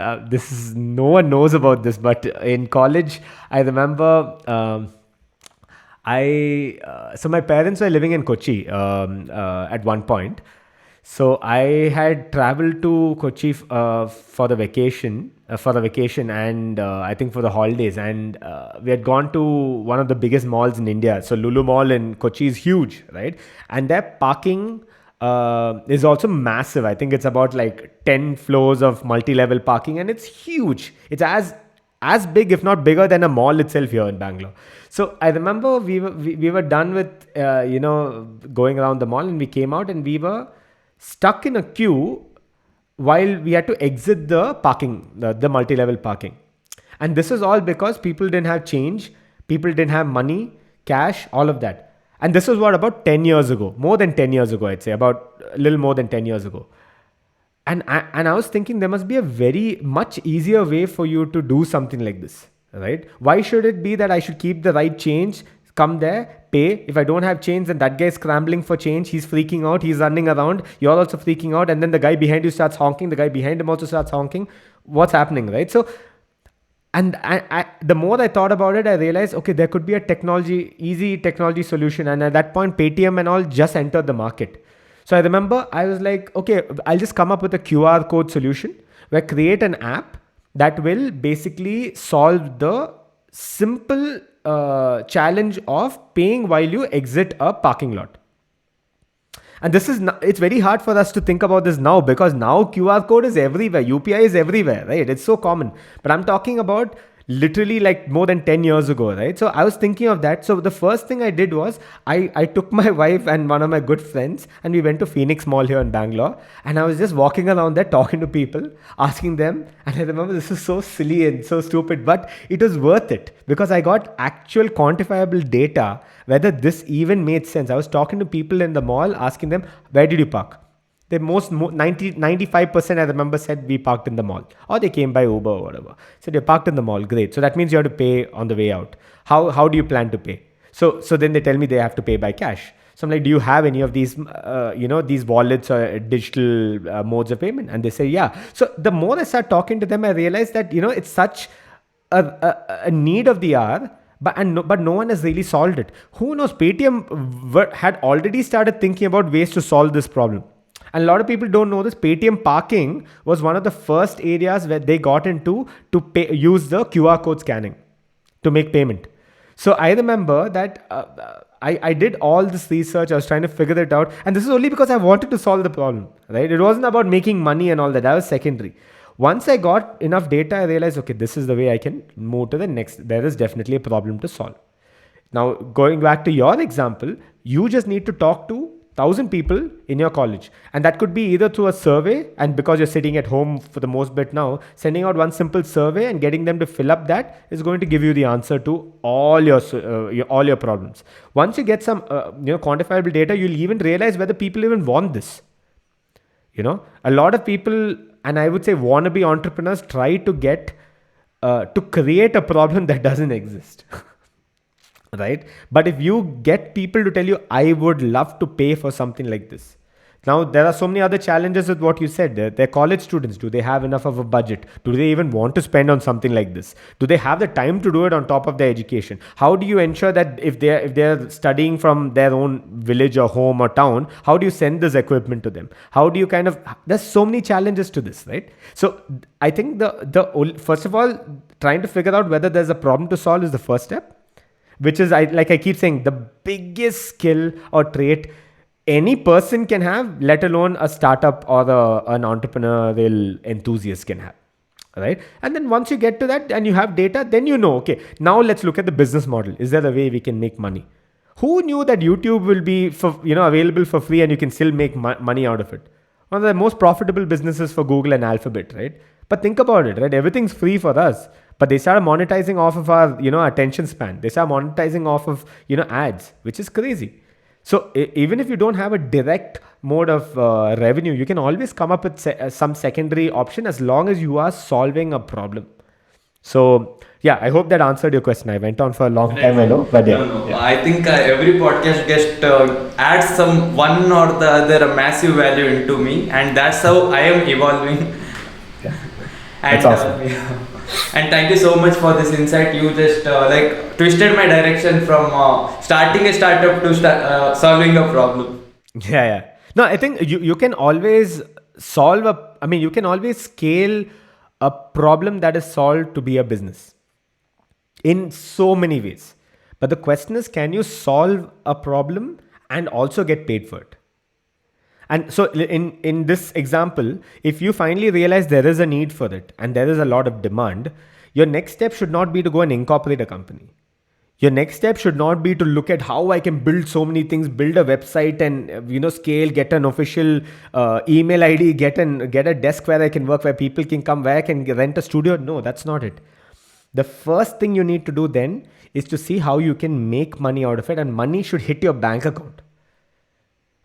no one knows about this, but in college, I remember so my parents were living in Kochi at one point. So I had traveled to Kochi for the vacation, and I think for the holidays, and we had gone to one of the biggest malls in India. So Lulu Mall in Kochi is huge, right? And their parking is also massive. I think it's about like 10 floors of multi-level parking, and it's huge. It's as big, if not bigger, than a mall itself here in Bangalore. So I remember we were done with going around the mall, and we came out, and we were stuck in a queue while we had to exit the parking, the multi-level parking. And this is all because people didn't have change, people didn't have money, cash, all of that. And this was about 10 years ago, more than 10 years ago, I'd say, about a little more than 10 years ago. And I was thinking there must be a very much easier way for you to do something like this, right? Why should it be that I should keep the right change, come there, pay? If I don't have change, then that guy is scrambling for change. He's freaking out. He's running around. You're also freaking out. And then the guy behind you starts honking. The guy behind him also starts honking. What's happening, right? So, and the more I thought about it, I realized, okay, there could be a easy technology solution. And at that point, Paytm and all just entered the market. So I remember I was like, okay, I'll just come up with a QR code solution where create an app that will basically solve the simple challenge of paying while you exit a parking lot. And it's very hard for us to think about this now, because now QR code is everywhere. UPI is everywhere, right? It's so common. But I'm talking about literally like more than 10 years ago, right? So I was thinking of that. So the first thing I did was I took my wife and one of my good friends and we went to Phoenix Mall here in Bangalore. And I was just walking around there talking to people, asking them. And I remember this is so silly and so stupid, but it was worth it because I got actual quantifiable data whether this even made sense. I was talking to people in the mall, asking them, where did you park? The 95% I remember said we parked in the mall, or they came by Uber or whatever. Said you parked in the mall, great. So that means you have to pay on the way out. How do you plan to pay? So then they tell me they have to pay by cash. So I'm like, do you have any of these these wallets or digital modes of payment? And they say yeah. So the more I start talking to them, I realized that it's such a need of the hour. But no one has really solved it. Who knows? Paytm had already started thinking about ways to solve this problem. And a lot of people don't know this. Paytm parking was one of the first areas where they got into to use the QR code scanning to make payment. So I remember that I did all this research. I was trying to figure it out. And this is only because I wanted to solve the problem, right? It wasn't about making money and all that. That was secondary. Once I got enough data, I realized, okay, this is the way I can move to the next. There is definitely a problem to solve. Now, going back to your example, you just need to talk to 1,000 people in your college. And that could be either through a survey, and because you're sitting at home for the most bit now, sending out one simple survey and getting them to fill up that is going to give you the answer to all your problems. Once you get some quantifiable data, you'll even realize whether people even want this. A lot of people, and I would say wannabe entrepreneurs, try to get to create a problem that doesn't exist. Right? But if you get people to tell you, I would love to pay for something like this. Now, there are so many other challenges with what you said. They're college students. Do they have enough of a budget? Do they even want to spend on something like this? Do they have the time to do it on top of their education? How do you ensure that if they're studying from their own village or home or town, how do you send this equipment to them? How do you there's so many challenges to this, right? So I think first of all, trying to figure out whether there's a problem to solve is the first step, which is, like I keep saying, the biggest skill or trait any person can have, let alone a startup or an entrepreneurial enthusiast can have, right? And then once you get to that and you have data, then okay, now let's look at the business model. Is there a way we can make money? Who knew that YouTube will be available for free and you can still make money out of it? One of the most profitable businesses for Google and Alphabet, right? But think about it, right? Everything's free for us. But they started monetizing off of our, attention span. They start monetizing off of, ads, which is crazy. So even if you don't have a direct mode of revenue, you can always come up with some secondary option as long as you are solving a problem. So yeah, I hope that answered your question. I went on for a long time, I know, but yeah. No. Yeah. I think every podcast guest adds some one or the other massive value into me, and that's how I am evolving. Yeah. And, that's awesome. And thank you so much for this insight. You just twisted my direction from starting a startup to solving a problem. Yeah. No, I think you can always you can always scale a problem that is solved to be a business in so many ways. But the question is, can you solve a problem and also get paid for it? And so in this example, if you finally realize there is a need for it and there is a lot of demand, your next step should not be to go and incorporate a company. Your next step should not be to look at how I can build so many things, build a website and scale, get an official email ID, get a desk where I can work, where people can come, where I can rent a studio. No, that's not it. The first thing you need to do then is to see how you can make money out of it, and money should hit your bank account.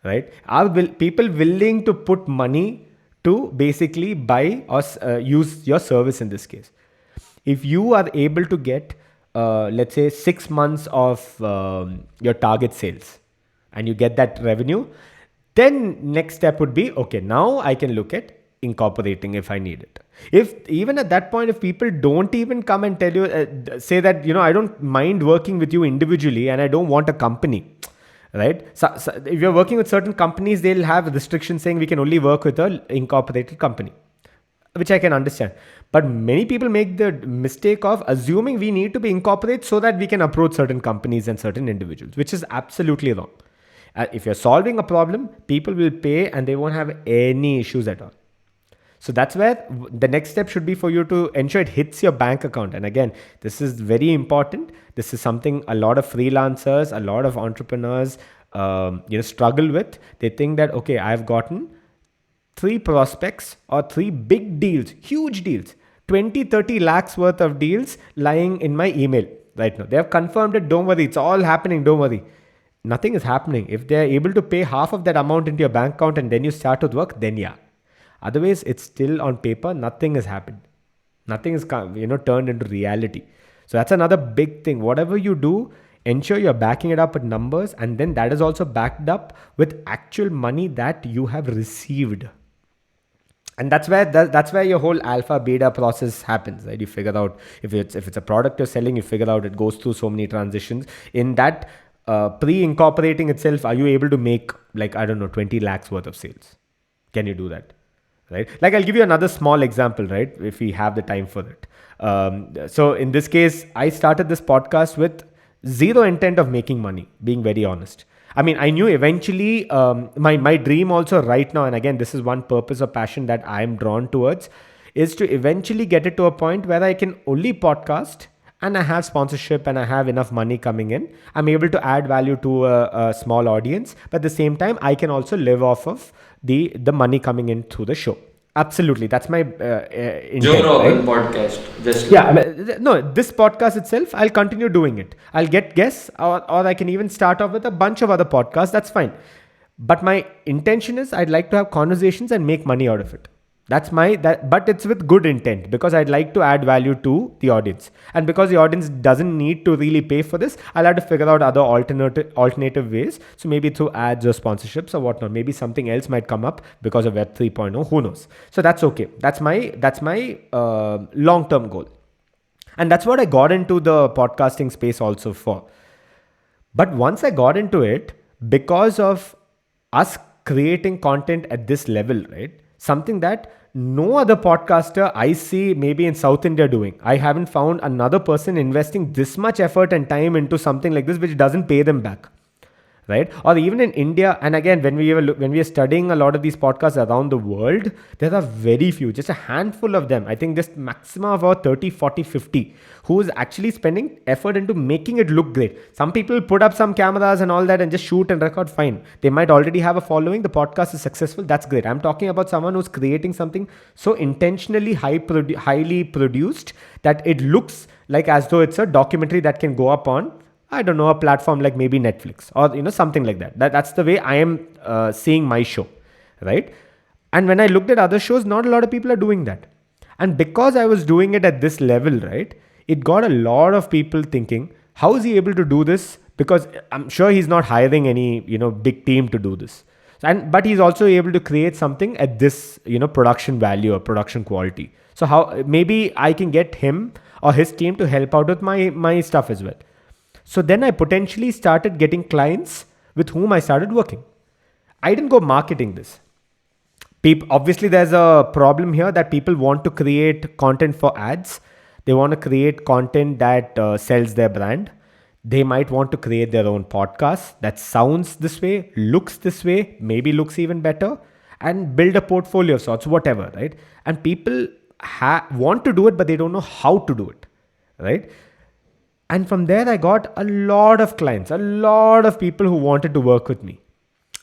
Right? Are people willing to put money to basically buy or use your service in this case. If you are able to get, let's say, 6 months of your target sales and you get that revenue, then next step would be, okay, now I can look at incorporating if I need it. If even at that point, if people don't even come and tell you, say that, I don't mind working with you individually and I don't want a company, right? So if you're working with certain companies, they'll have restrictions saying we can only work with an incorporated company, which I can understand. But many people make the mistake of assuming we need to be incorporated so that we can approach certain companies and certain individuals, which is absolutely wrong. If you're solving a problem, people will pay and they won't have any issues at all. So that's where the next step should be for you to ensure it hits your bank account. And again, this is very important. This is something a lot of freelancers, a lot of entrepreneurs, struggle with. They think that, okay, I've gotten 3 prospects or 3 big deals, huge deals, 20, 30 lakhs worth of deals lying in my email right now. They have confirmed it. Don't worry. It's all happening. Don't worry. Nothing is happening. If they're able to pay half of that amount into your bank account and then you start with work, then yeah. Otherwise, it's still on paper. Nothing has happened. Nothing is turned into reality. So that's another big thing. Whatever you do, ensure you're backing it up with numbers, and then that is also backed up with actual money that you have received. And that's where your whole alpha beta process happens, right? You figure out if it's a product you're selling, you figure out it goes through so many transitions. In that pre-incorporating itself, are you able to make 20 lakhs worth of sales? Can you do that? Right? Like I'll give you another small example, right? If we have the time for it. So in this case, I started this podcast with zero intent of making money, being very honest. I mean, I knew eventually my dream also right now, and again, this is one purpose or passion that I'm drawn towards, is to eventually get it to a point where I can only podcast and I have sponsorship and I have enough money coming in. I'm able to add value to a small audience, but at the same time, I can also live off of the money coming in through the show. Absolutely, that's my intent. Joe Rogan podcast. No, this podcast itself, I'll continue doing it. I'll get guests, or I can even start off with a bunch of other podcasts. That's fine. But my intention is I'd like to have conversations and make money out of it. But it's with good intent, because I'd like to add value to the audience. And because the audience doesn't need to really pay for this, I'll have to figure out other alternative ways. So maybe through ads or sponsorships or whatnot. Maybe something else might come up because of Web 3.0. Who knows? So that's okay. That's my long-term goal. And that's what I got into the podcasting space also for. But once I got into it, because of us creating content at this level, right? Something that no other podcaster I see maybe in South India doing. I haven't found another person investing this much effort and time into something like this, which doesn't pay them back. Right? Or even in India, and again, when we are studying a lot of these podcasts around the world, there are very few, just a handful of them. I think just maximum of about 30, 40, 50, who is actually spending effort into making it look great. Some people put up some cameras and all that and just shoot and record, fine. They might already have a following. The podcast is successful. That's great. I'm talking about someone who's creating something so intentionally highly produced that it looks like as though it's a documentary that can go up on, I don't know, a platform like maybe Netflix or something like that. That's the way I am seeing my show, right? And when I looked at other shows, not a lot of people are doing that. And because I was doing it at this level, right, it got a lot of people thinking, how is he able to do this? Because I'm sure he's not hiring any big team to do this. But he's also able to create something at this production value or production quality. So how maybe I can get him or his team to help out with my stuff as well. So then I potentially started getting clients with whom I started working. I didn't go marketing this. Obviously, there's a problem here that people want to create content for ads. They want to create content that sells their brand. They might want to create their own podcast that sounds this way, looks this way, maybe looks even better, and build a portfolio of sorts, whatever, right? And people want to do it, but they don't know how to do it, right? And from there, I got a lot of clients, a lot of people who wanted to work with me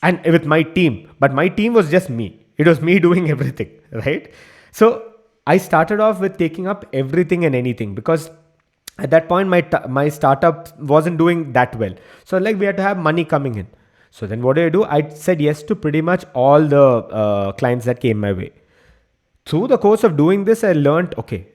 and with my team. But my team was just me. It was me doing everything, right? So I started off with taking up everything and anything, because at that point, my startup wasn't doing that well. So we had to have money coming in. So then what did I do? I said yes to pretty much all the clients that came my way. through the course of doing this, I learned, okay,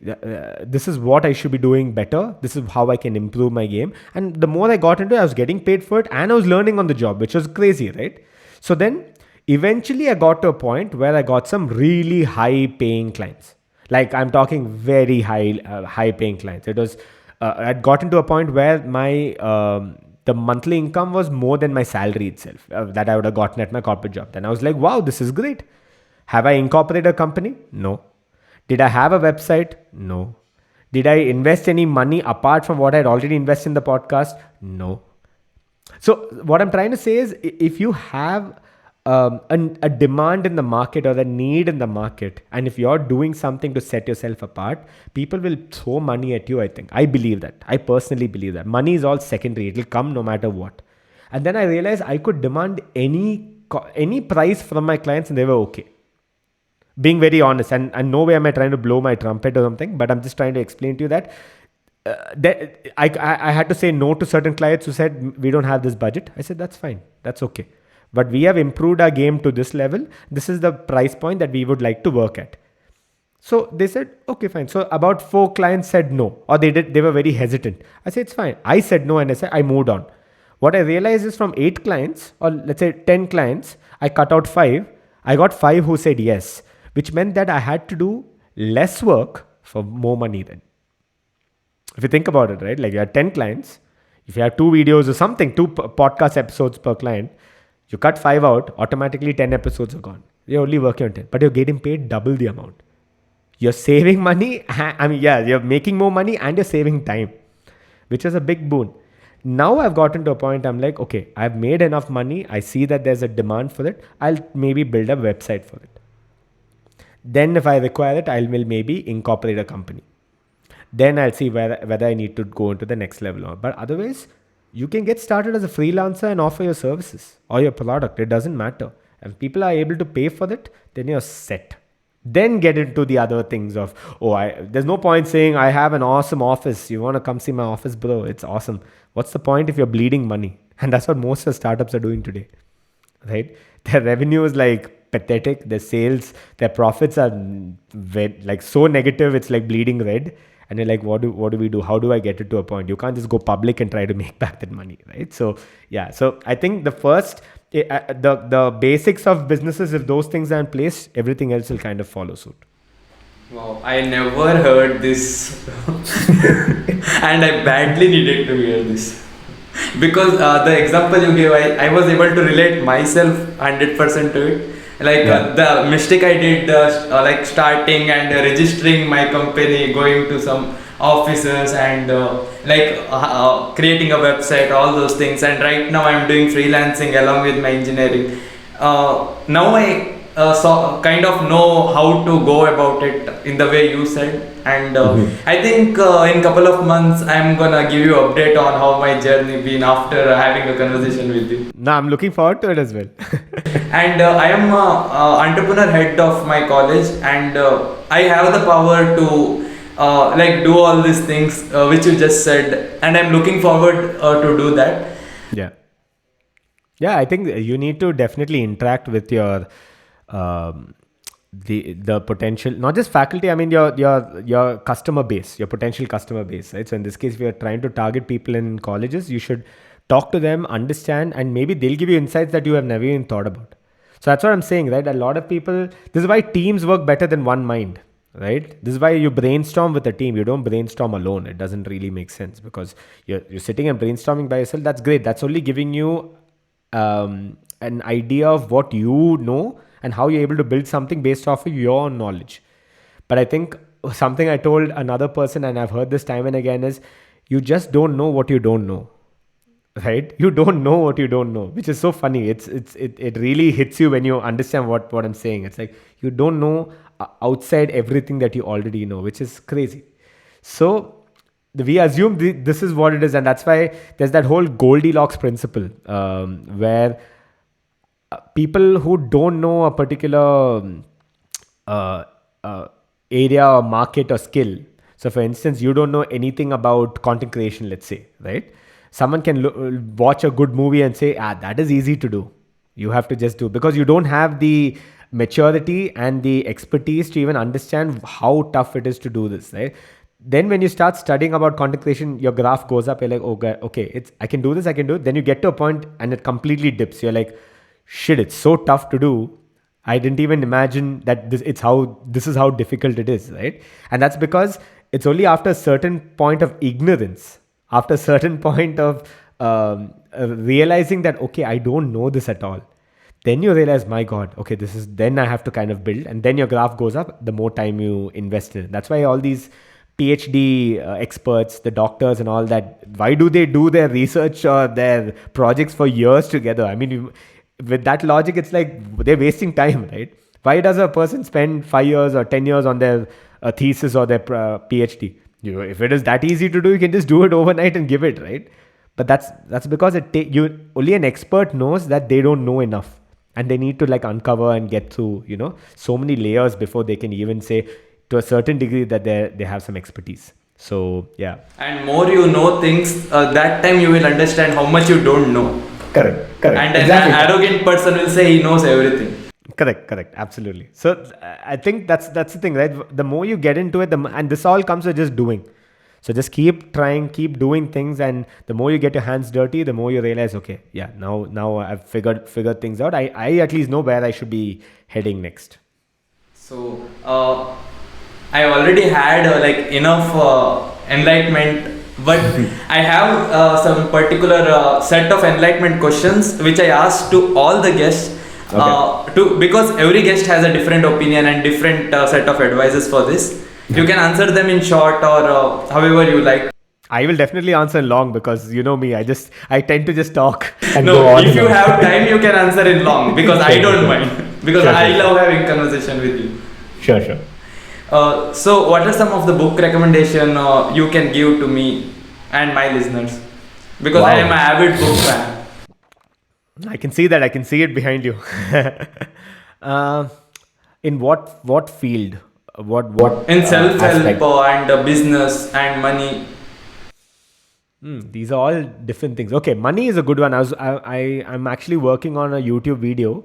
this is what I should be doing better. This is how I can improve my game. And the more I got into it, I was getting paid for it and I was learning on the job, which was crazy, right? So then eventually I got to a point where I got some really high paying clients. Like I'm talking very high paying clients. It was, I'd gotten to a point where the monthly income was more than my salary itself that I would have gotten at my corporate job. Then I was like, wow, this is great. Have I incorporated a company? No. Did I have a website? No. Did I invest any money apart from what I'd already invested in the podcast? No. So what I'm trying to say is, if you have a demand in the market or a need in the market, and if you're doing something to set yourself apart, people will throw money at you, I think. I believe that. I personally believe that. Money is all secondary. It will come no matter what. And then I realized I could demand any price from my clients and they were okay. Being very honest, and no way am I trying to blow my trumpet or something, but I'm just trying to explain to you that I had to say no to certain clients who said, we don't have this budget. I said, that's fine. That's okay. But we have improved our game to this level. This is the price point that we would like to work at. So they said, okay, fine. So about 4 clients said no, or they were very hesitant. I said, it's fine. I said no, and I moved on. What I realized is from 8 clients, or let's say 10 clients, I cut out 5. I got 5 who said yes, which meant that I had to do less work for more money then. If you think about it, right? Like you have 10 clients. If you have 2 videos or something, 2 podcast episodes per client, you cut 5 out, automatically 10 episodes are gone. You're only working on 10, but you're getting paid double the amount. You're saving money. You're making more money and you're saving time, which is a big boon. Now I've gotten to a point, I'm like, okay, I've made enough money. I see that there's a demand for it. I'll maybe build a website for it. Then if I require it, I will maybe incorporate a company. Then I'll see whether I need to go into the next level. But otherwise, you can get started as a freelancer and offer your services or your product. It doesn't matter. If people are able to pay for it, then you're set. Then get into the other things of, there's no point saying I have an awesome office. You want to come see my office, bro? It's awesome. What's the point if you're bleeding money? And that's what most of the startups are doing today, right? Their revenue is like pathetic. Their sales, their profits are like so negative. It's like bleeding red. And you're like, what do we do? How do I get it to a point? You can't just go public and try to make back that money, right? So yeah. So I think the first, the basics of businesses, if those things are in place, everything else will kind of follow suit. Wow, I never heard this, and I badly needed to hear this. Because the example you gave, I was able to relate myself 100% to it. Like the mistake I did, like starting and registering my company, going to some offices and creating a website, all those things. And right now I'm doing freelancing along with my engineering. Now I kind of know how to go about it in the way you said. And I think in couple of months I'm gonna give you update on how my journey been after having a conversation with you. No, I'm looking forward to it as well. And I am entrepreneur head of my college, and I have the power to do all these things which you just said, and I'm looking forward to do that. Yeah, I think you need to definitely interact with your the potential, not just faculty, I mean your customer base, your potential customer base, right? So in this case, if you're trying to target people in colleges, you should talk to them, understand, and maybe they'll give you insights that you have never even thought about. So that's what I'm saying, right? A lot of people, this is why teams work better than one mind, right? This is why you brainstorm with a team. You don't brainstorm alone. It doesn't really make sense, because you're sitting and brainstorming by yourself. That's great. That's only giving you an idea of what you know and how you're able to build something based off of your knowledge. But I think something I told another person, and I've heard this time and again, is you just don't know what you don't know, right? You don't know what you don't know, which is so funny. It really hits you when you understand what I'm saying. It's like you don't know outside everything that you already know, which is crazy. So we assume this is what it is, and that's why there's that whole Goldilocks principle where people who don't know a particular area or market or skill. So for instance, you don't know anything about content creation, let's say, right? Someone can watch a good movie and say, that is easy to do. You have to just do, because you don't have the maturity and the expertise to even understand how tough it is to do this, right? Then when you start studying about content creation, your graph goes up. You're like, okay, it's I can do this, I can do it. Then you get to a point and it completely dips. You're like, shit, it's so tough to do. I didn't even imagine that this is how difficult it is, right? And that's because it's only after a certain point of ignorance, after a certain point of realizing that, okay, I don't know this at all, then you realize, my God, okay, then I have to kind of build, and then your graph goes up the more time you invest in it. That's why all these PhD experts, the doctors and all that, why do they do their research or their projects for years together? I mean, with that logic, it's like they're wasting time, right? Why does a person spend 5 years or 10 years on their thesis or their PhD? If it is that easy to do, you can just do it overnight and give it, right? But that's because only an expert knows that they don't know enough, and they need to like uncover and get through so many layers before they can even say to a certain degree that they have some expertise. So yeah. And more you know things, that time you will understand how much you don't know. Correct. And exactly. an arrogant person will say he knows everything. Correct. Absolutely. So I think that's the thing, right? The more you get into it, and this all comes with just doing. So just keep trying, keep doing things, and the more you get your hands dirty, the more you realize, okay, yeah, now I've figured things out. I at least know where I should be heading next. So I already had like enough enlightenment, but I have some particular set of enlightenment questions which I asked to all the guests. Because every guest has a different opinion and different set of advices for this. You can answer them in short or however you like. I will definitely answer long, because you know me, I tend to just talk and No, go on. if you have time, you can answer in long, because I don't mind, because Sure. I love having conversation with you. Sure. So what are some of the book recommendation you can give to me and my listeners? Because I am an avid book fan. I can see that. I can see it behind you. In what field? What In self-help aspect? and business and money. These are all different things. Okay, money is a good one. I'm actually working on a YouTube video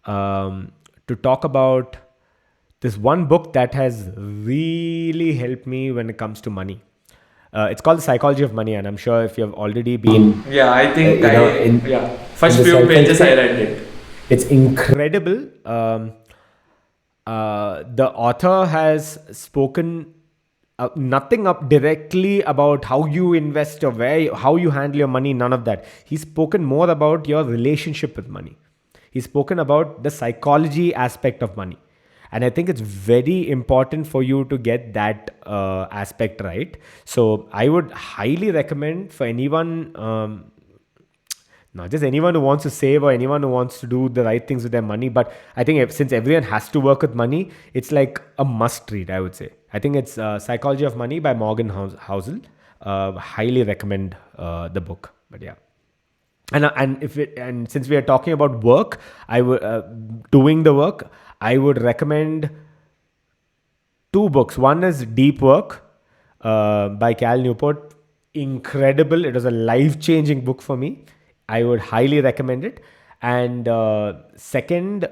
to talk about this one book that has really helped me when it comes to money. It's called The Psychology of Money, and I'm sure if you've already been Yeah, I think first in the few pages I self-help read it. it's incredible. The author has spoken nothing up directly about how you invest or how you handle your money, none of that. He's spoken more about your relationship with money. He's spoken about the psychology aspect of money. And I think it's very important for you to get that aspect right. So I would highly recommend for anyone, not just anyone who wants to save or anyone who wants to do the right things with their money, but I think since everyone has to work with money, it's like a must read, I would say. I think it's Psychology of Money by Morgan Housel. Highly recommend the book. But yeah. And since we are talking about work, I would doing the work, I would recommend 2 books. One is Deep Work by Cal Newport. Incredible. It was a life-changing book for me. I would highly recommend it. And second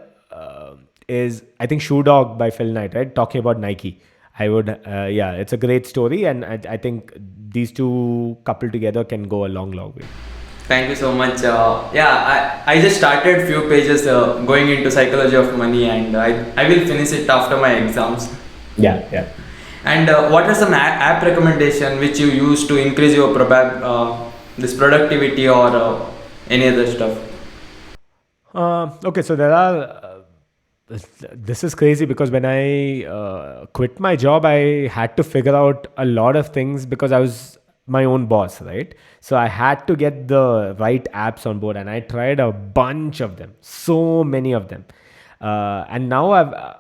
is, I think, Shoe Dog by Phil Knight, right? Talking about Nike. I would, it's a great story. And I think these 2 coupled together can go a long, long way. Thank you so much. I just started few pages going into Psychology of Money, and I will finish it after my exams. Yeah. And what are some app recommendation which you use to increase your this productivity or any other stuff? Okay, so there are. This is crazy because when I quit my job, I had to figure out a lot of things because I was my own boss, right? So I had to get the right apps on board, and I tried a bunch of them, so many of them. And now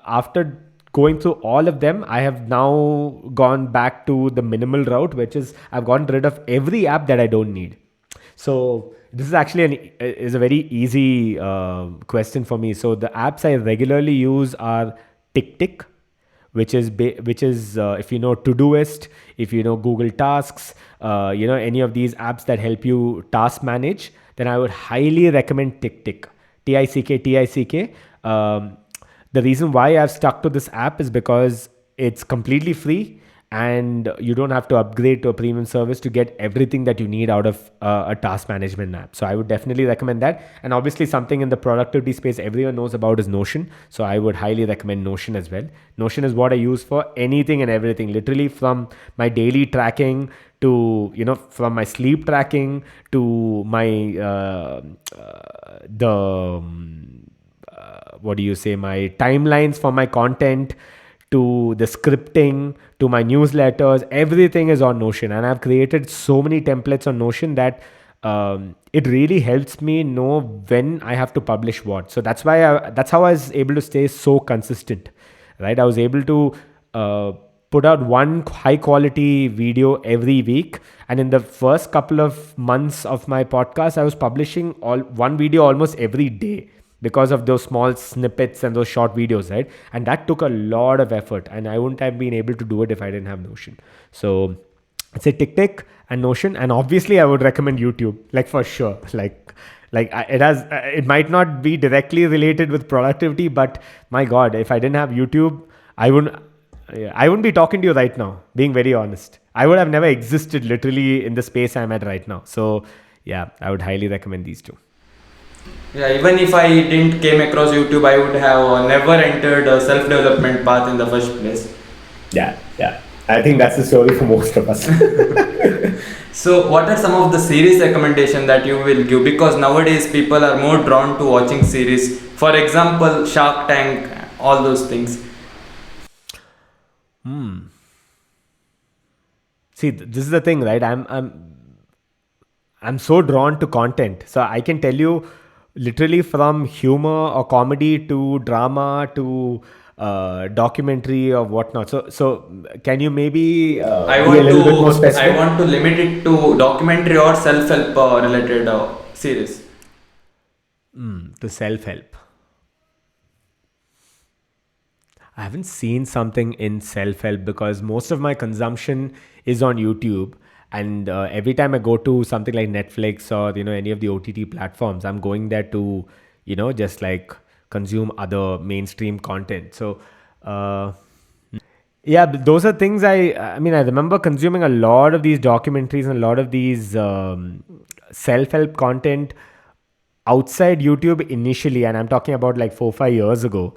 after going through all of them, I have now gone back to the minimal route, which is I've gotten rid of every app that I don't need. So this is actually is a very easy question for me. So the apps I regularly use are TickTick, which is if you know Todoist, if you know Google Tasks, any of these apps that help you task manage, then I would highly recommend TickTick. TickTick. The the reason why I've stuck to this app is because it's completely free and you don't have to upgrade to a premium service to get everything that you need out of a task management app. So I would definitely recommend that. And obviously something in the productivity space everyone knows about is Notion. So I would highly recommend Notion as well. Notion is what I use for anything and everything, literally from my daily tracking to, from my sleep tracking to my my timelines for my content, to the scripting, to my newsletters. Everything is on Notion, and I've created so many templates on Notion that it really helps me know when I have to publish what. So that's how I was able to stay so consistent, right? I was able to put out one high quality video every week, and in the first couple of months of my podcast I was publishing one video almost every day because of those small snippets and those short videos, right? And that took a lot of effort, and I wouldn't have been able to do it if I didn't have Notion. So I'd say TikTok and Notion, and obviously I would recommend YouTube, like for sure. It might not be directly related with productivity, but my God, if I didn't have YouTube, I wouldn't be talking to you right now, being very honest. I would have never existed literally in the space I'm at right now. So yeah, I would highly recommend these two. Yeah, even if I didn't came across YouTube, I would have never entered a self-development path in the first place. Yeah. I think that's the story for most of us. So what are some of the series recommendation that you will give? Because nowadays people are more drawn to watching series. For example, Shark Tank, all those things. See, this is the thing, right? I'm so drawn to content. So I can tell you literally from humor or comedy to drama to documentary or whatnot. So can you maybe I be a little bit more specific? I want to limit it to documentary or self-help related series. To self-help. I haven't seen something in self-help because most of my consumption is on YouTube. And every time I go to something like Netflix or any of the OTT platforms, I'm going there to just like consume other mainstream content. So yeah, those are things I remember consuming a lot of these documentaries and a lot of these self-help content outside YouTube initially, and I'm talking about like 4-5 years ago.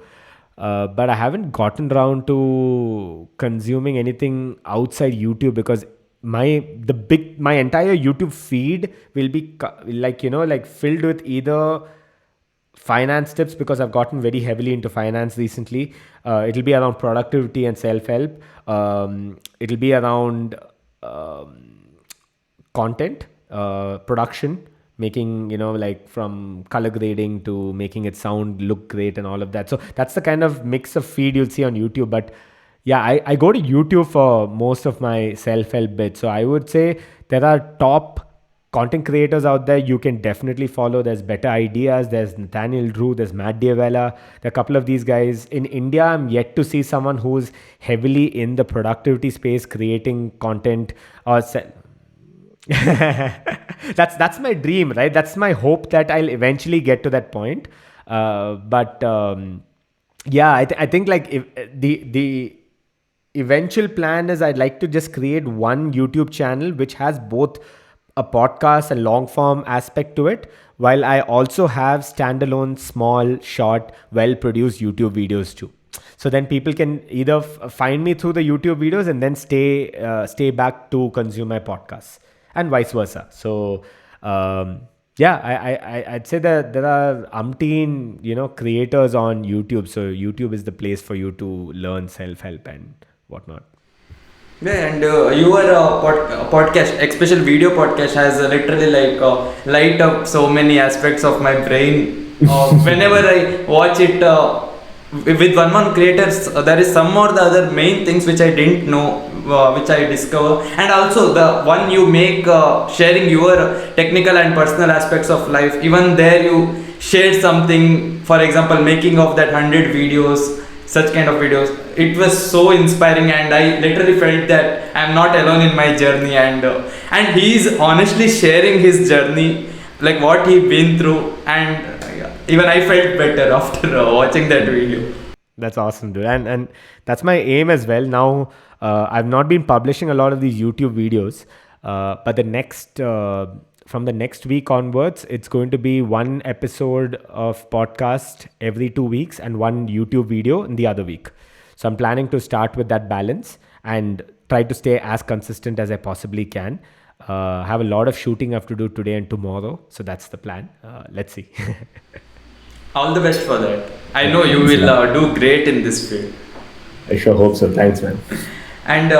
But I haven't gotten around to consuming anything outside YouTube because my entire YouTube feed will be filled with either finance tips, because I've gotten very heavily into finance recently. It'll be around productivity and self-help. It'll be around content production, making from color grading to making it look great and all of that. So that's the kind of mix of feed you'll see on YouTube. But yeah, I go to YouTube for most of my self-help bits. So I would say there are top content creators out there you can definitely follow. There's Better Ideas, there's Nathaniel Drew, there's Matt Diavella. There are a couple of these guys. In India, I'm yet to see someone who's heavily in the productivity space creating content or that's my dream, right? That's my hope that I'll eventually get to that point. Yeah, I think like if the eventual plan is I'd like to just create one YouTube channel which has both a podcast and long form aspect to it, while I also have standalone, small, short, well produced YouTube videos too. So then people can either find me through the YouTube videos and then stay back to consume my podcasts, and vice versa. So yeah, I'd say that there are umpteen creators on YouTube. So YouTube is the place for you to learn self-help and whatnot. Yeah, and your podcast, especially video podcast, has literally light up so many aspects of my brain. Whenever I watch it with one creators, there is some or the other main things which I didn't know, which I discover, and also the one you make sharing your technical and personal aspects of life. Even there you shared something, for example, making of that 100 videos. Such kind of videos, it was so inspiring, and I literally felt that I'm not alone in my journey, and he's honestly sharing his journey, like what he been through, and even I felt better after watching that video. That's awesome, dude. And that's my aim as well. Now, I've not been publishing a lot of these YouTube videos, but from the next week onwards, it's going to be one episode of podcast every 2 weeks and one YouTube video in the other week. So I'm planning to start with that balance and try to stay as consistent as I possibly can. Have a lot of shooting I have to do today and tomorrow. So that's the plan. Let's see. All the best for that. I know you will do great in this field. I sure hope so. Thanks, man. And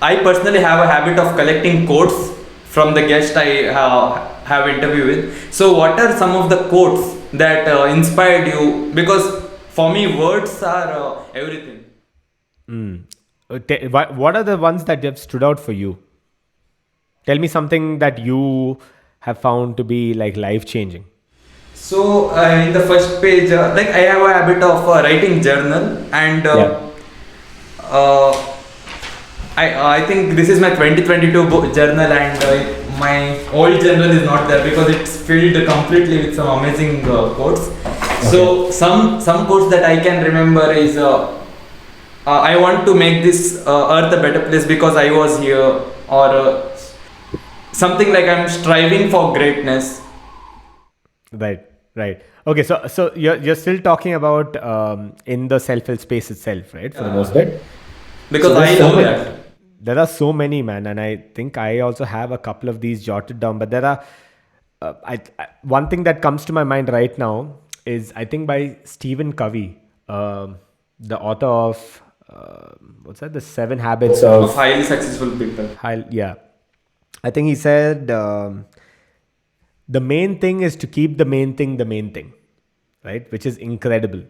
I personally have a habit of collecting quotes from the guest I have interviewed with. So, what are some of the quotes that inspired you? Because for me, words are everything. What are the ones that have stood out for you? Tell me something that you have found to be like life changing. So in the first page, like I have a habit of writing journal, and I think this is my 2022 journal, and my old journal is not there because it's filled completely with some amazing quotes. Okay. So some quotes that I can remember is I want to make this earth a better place because I was here, or something like I'm striving for greatness. Right. Okay, so you're still talking about in the self-help space itself, right? For the most part. Because so I know that. There are so many, man, and I think I also have a couple of these jotted down. But there are one thing that comes to my mind right now is I think by Stephen Covey, the author of what's that? The 7 Habits of highly successful people. Yeah, I think he said. The main thing is to keep the main thing, right? Which is incredible.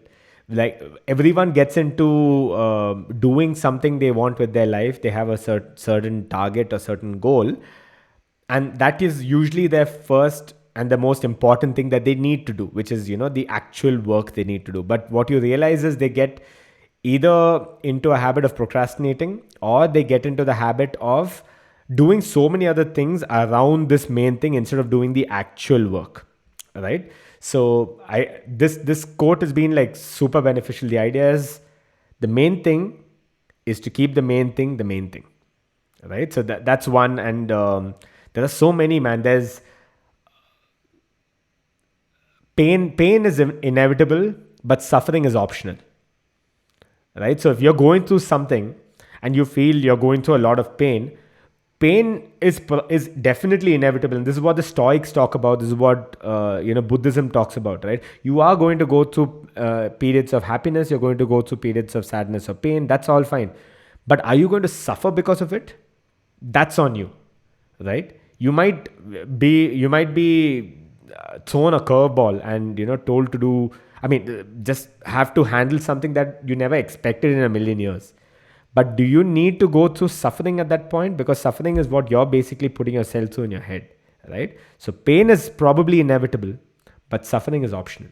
Like everyone gets into doing something they want with their life. They have a certain target or certain goal. And that is usually their first and the most important thing that they need to do, which is, the actual work they need to do. But what you realize is they get either into a habit of procrastinating or they get into the habit of doing so many other things around this main thing instead of doing the actual work, right? So this quote has been like super beneficial. The idea is the main thing is to keep the main thing, right? So that's one. And there are so many, man. There's pain is inevitable, but suffering is optional, right? So if you're going through something and you feel you're going through a lot of pain is definitely inevitable, and this is what the Stoics talk about. This is what Buddhism talks about, right? You are going to go through periods of happiness. You're going to go through periods of sadness or pain. That's all fine. But are you going to suffer because of it? That's on you, right? You might be thrown a curveball and told to do. Just have to handle something that you never expected in a million years. But do you need to go through suffering at that point? Because suffering is what you're basically putting yourself through in your head, right? So pain is probably inevitable, but suffering is optional.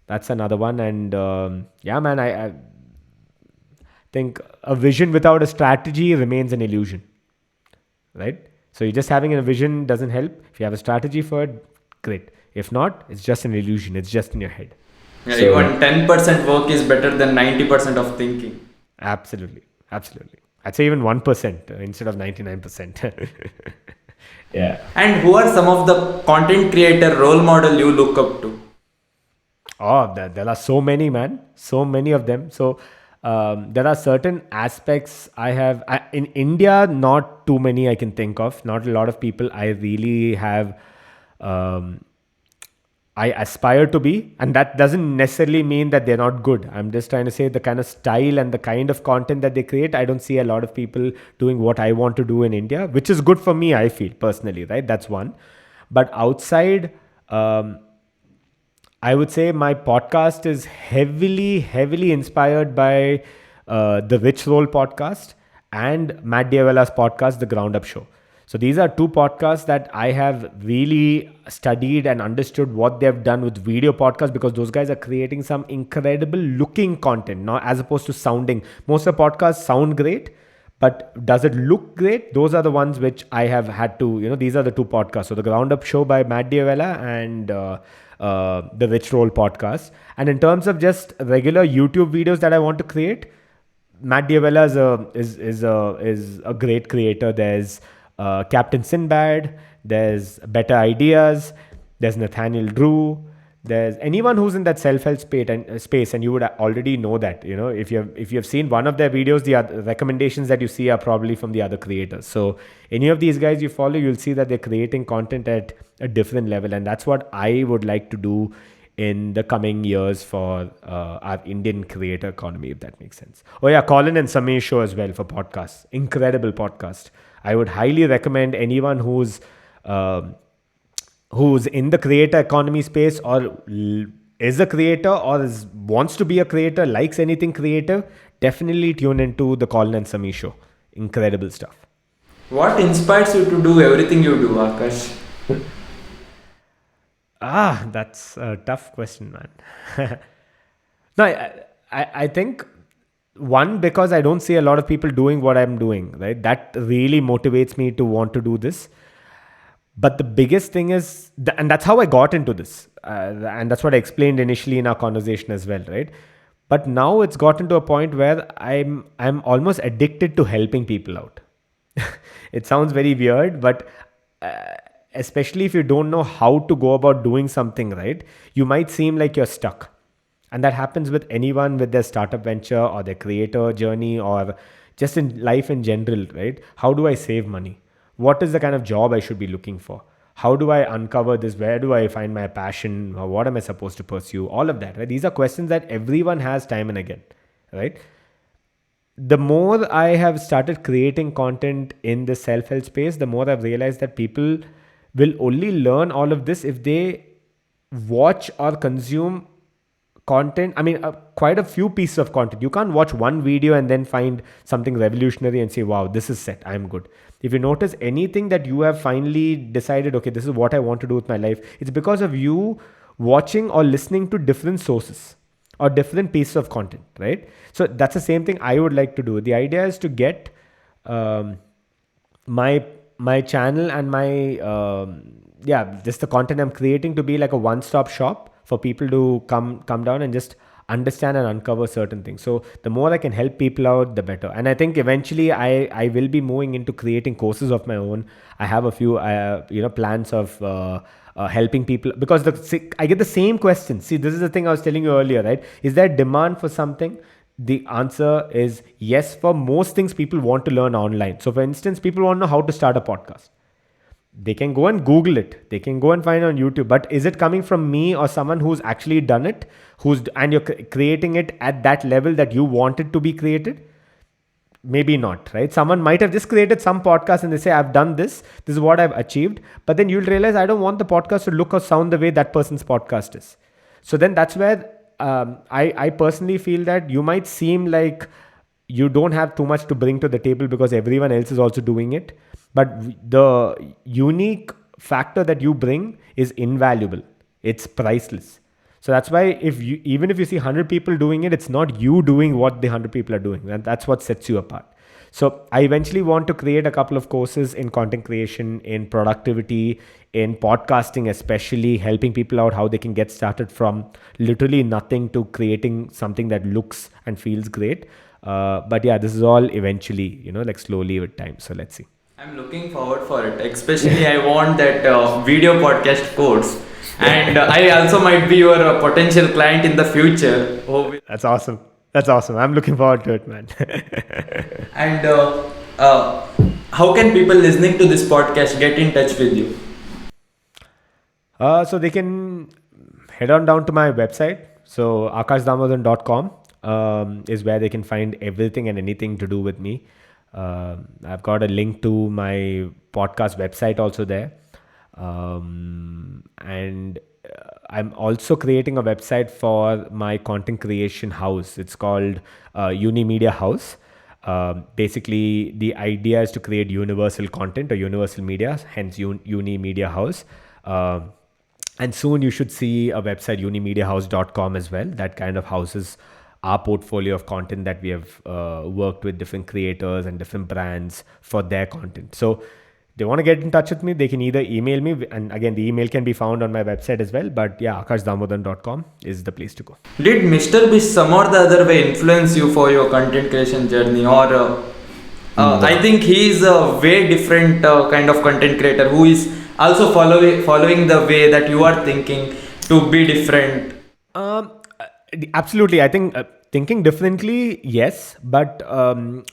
That's another one. And man, I think a vision without a strategy remains an illusion, right? So you're just having a vision doesn't help. If you have a strategy for it, great. If not, it's just an illusion. It's just in your head. Yeah, so, even 10% work is better than 90% of thinking. Absolutely. I'd say even 1% instead of 99%. Yeah. And who are some of the content creator role model you look up to? Oh, there are so many, man. So many of them. So there are certain aspects in India, not too many I can think of. Not a lot of people I really have I aspire to be, and that doesn't necessarily mean that they're not good. I'm just trying to say the kind of style and the kind of content that they create. I don't see a lot of people doing what I want to do in India, which is good for me, I feel personally, right? That's one. But outside, I would say my podcast is heavily inspired by the Rich Roll podcast and Matt Diavella's podcast, The Ground Up Show. So these are 2 podcasts that I have really studied and understood what they've done with video podcasts, because those guys are creating some incredible looking content, not as opposed to sounding. Most of the podcasts sound great, But does it look great? Those are the ones which I have had to, these are the two podcasts. So the Ground Up Show by Matt Diavella and the Rich Roll podcast. And in terms of just regular YouTube videos that I want to create, Matt Diavella is a great creator. There's Captain Sinbad, there's Better Ideas, there's Nathaniel Drew, there's anyone who's in that self-help space, and you would already know that. If you've seen one of their videos, the other recommendations that you see are probably from the other creators. So any of these guys you follow, you'll see that they're creating content at a different level, and that's what I would like to do in the coming years for our Indian creator economy, if that makes sense. Oh yeah, Colin and Sameer show as well for podcasts. Incredible podcast. I would highly recommend anyone who's in the creator economy space, or is a creator, or wants to be a creator, likes anything creative, definitely tune into the Colin and Sameer show. Incredible stuff. What inspires you to do everything you do, Akash? That's a tough question, man. No, I think one, because I don't see a lot of people doing what I'm doing, right? That really motivates me to want to do this. But the biggest thing is, and that's how I got into this. And that's what I explained initially in our conversation as well, right? But now it's gotten to a point where I'm almost addicted to helping people out. It sounds very weird, but especially if you don't know how to go about doing something right, you might seem like you're stuck. And that happens with anyone with their startup venture or their creator journey, or just in life in general, right? How do I save money? What is the kind of job I should be looking for? How do I uncover this? Where do I find my passion? Or what am I supposed to pursue? All of that, right? These are questions that everyone has time and again, right? The more I have started creating content in the self-help space, the more I've realized that people will only learn all of this if they watch or consume content. I mean, quite a few pieces of content. You can't watch one video and then find something revolutionary and say, wow, this is set, I'm good. If you notice anything that you have finally decided, okay, this is what I want to do with my life, it's because of you watching or listening to different sources or different pieces of content, right? So that's the same thing I would like to do. The idea is to get my channel and my just the content I'm creating to be like a one-stop shop for people to come down and just understand and uncover certain things. So the more I can help people out, the better. And I think eventually I will be moving into creating courses of my own. I have a few plans of helping people, because I get the same question. See, this is the thing I was telling you earlier, right? Is there demand for something? The answer is yes. For most things, people want to learn online. So for instance, people want to know how to start a podcast. They can go and Google it. They can go and find it on YouTube. But is it coming from me or someone who's actually done it, and you're creating it at that level that you want it to be created? Maybe not, right? Someone might have just created some podcast and they say, I've done this. This is what I've achieved. But then you'll realize, I don't want the podcast to look or sound the way that person's podcast is. So then that's where I personally feel that you might seem like you don't have too much to bring to the table because everyone else is also doing it. But the unique factor that you bring is invaluable. It's priceless. So that's why even if you see 100 people doing it, it's not you doing what the 100 people are doing. And that's what sets you apart. So I eventually want to create a couple of courses in content creation, in productivity, in podcasting, especially helping people out how they can get started from literally nothing to creating something that looks and feels great. But yeah, this is all eventually, like slowly with time. So let's see. I'm looking forward for it. Especially I want that video podcast course. And I also might be your potential client in the future. That's awesome. That's awesome. I'm looking forward to it, man. And how can people listening to this podcast get in touch with you? So they can head on down to my website. So akashdamodaran.com is where they can find everything and anything to do with me. I've got a link to my podcast website also there. And I'm also creating a website for my content creation house. It's called Unimedia House. Basically, the idea is to create universal content or universal media, hence Unimedia House. And soon you should see a website, unimediahouse.com as well. That kind of houses our portfolio of content that we have worked with different creators and different brands for their content. So they want to get in touch with me, they can either email me, and again, the email can be found on my website as well. But yeah, akashdamodaran.com is the place to go. Did Mr. Beast some or the other way influence you for your content creation journey, or No. I think he is a way different kind of content creator who is also following the way that you are thinking to be different. Um, Absolutely. I think thinking differently, yes. But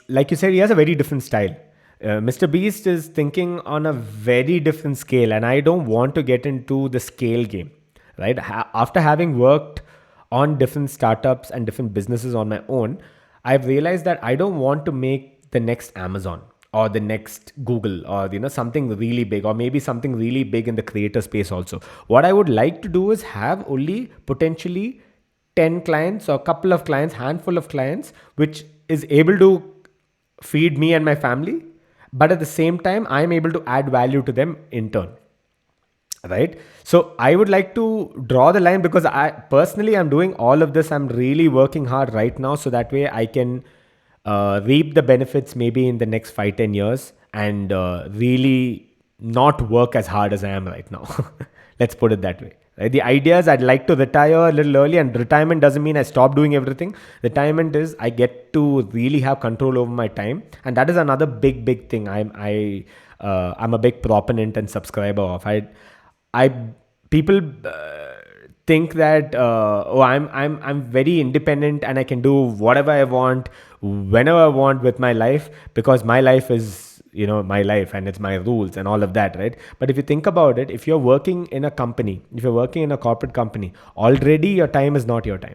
like you said, he has a very different style. Mr. Beast is thinking on a very different scale, and I don't want to get into the scale game, right? After having worked on different startups and different businesses on my own, I've realized that I don't want to make the next Amazon or the next Google, or something really big, or maybe something really big in the creator space also. What I would like to do is have only potentially 10 clients or a couple of clients, handful of clients, which is able to feed me and my family, but at the same time I'm able to add value to them in turn, right? So I would like to draw the line, because I personally, I'm doing all of this, I'm really working hard right now, so that way I can reap the benefits maybe in the next 5-10 years, and really not work as hard as I am right now. Let's put it that way. Right? The idea is I'd like to retire a little early, and retirement doesn't mean I stop doing everything. Retirement is I get to really have control over my time, and that is another big thing. I'm a big proponent and subscriber of. I people think that I'm very independent and I can do whatever I want whenever I want with my life, because my life is my life and it's my rules and all of that, right? But if you think about it, if you're working in a company, if you're working in a corporate company, already your time is not your time.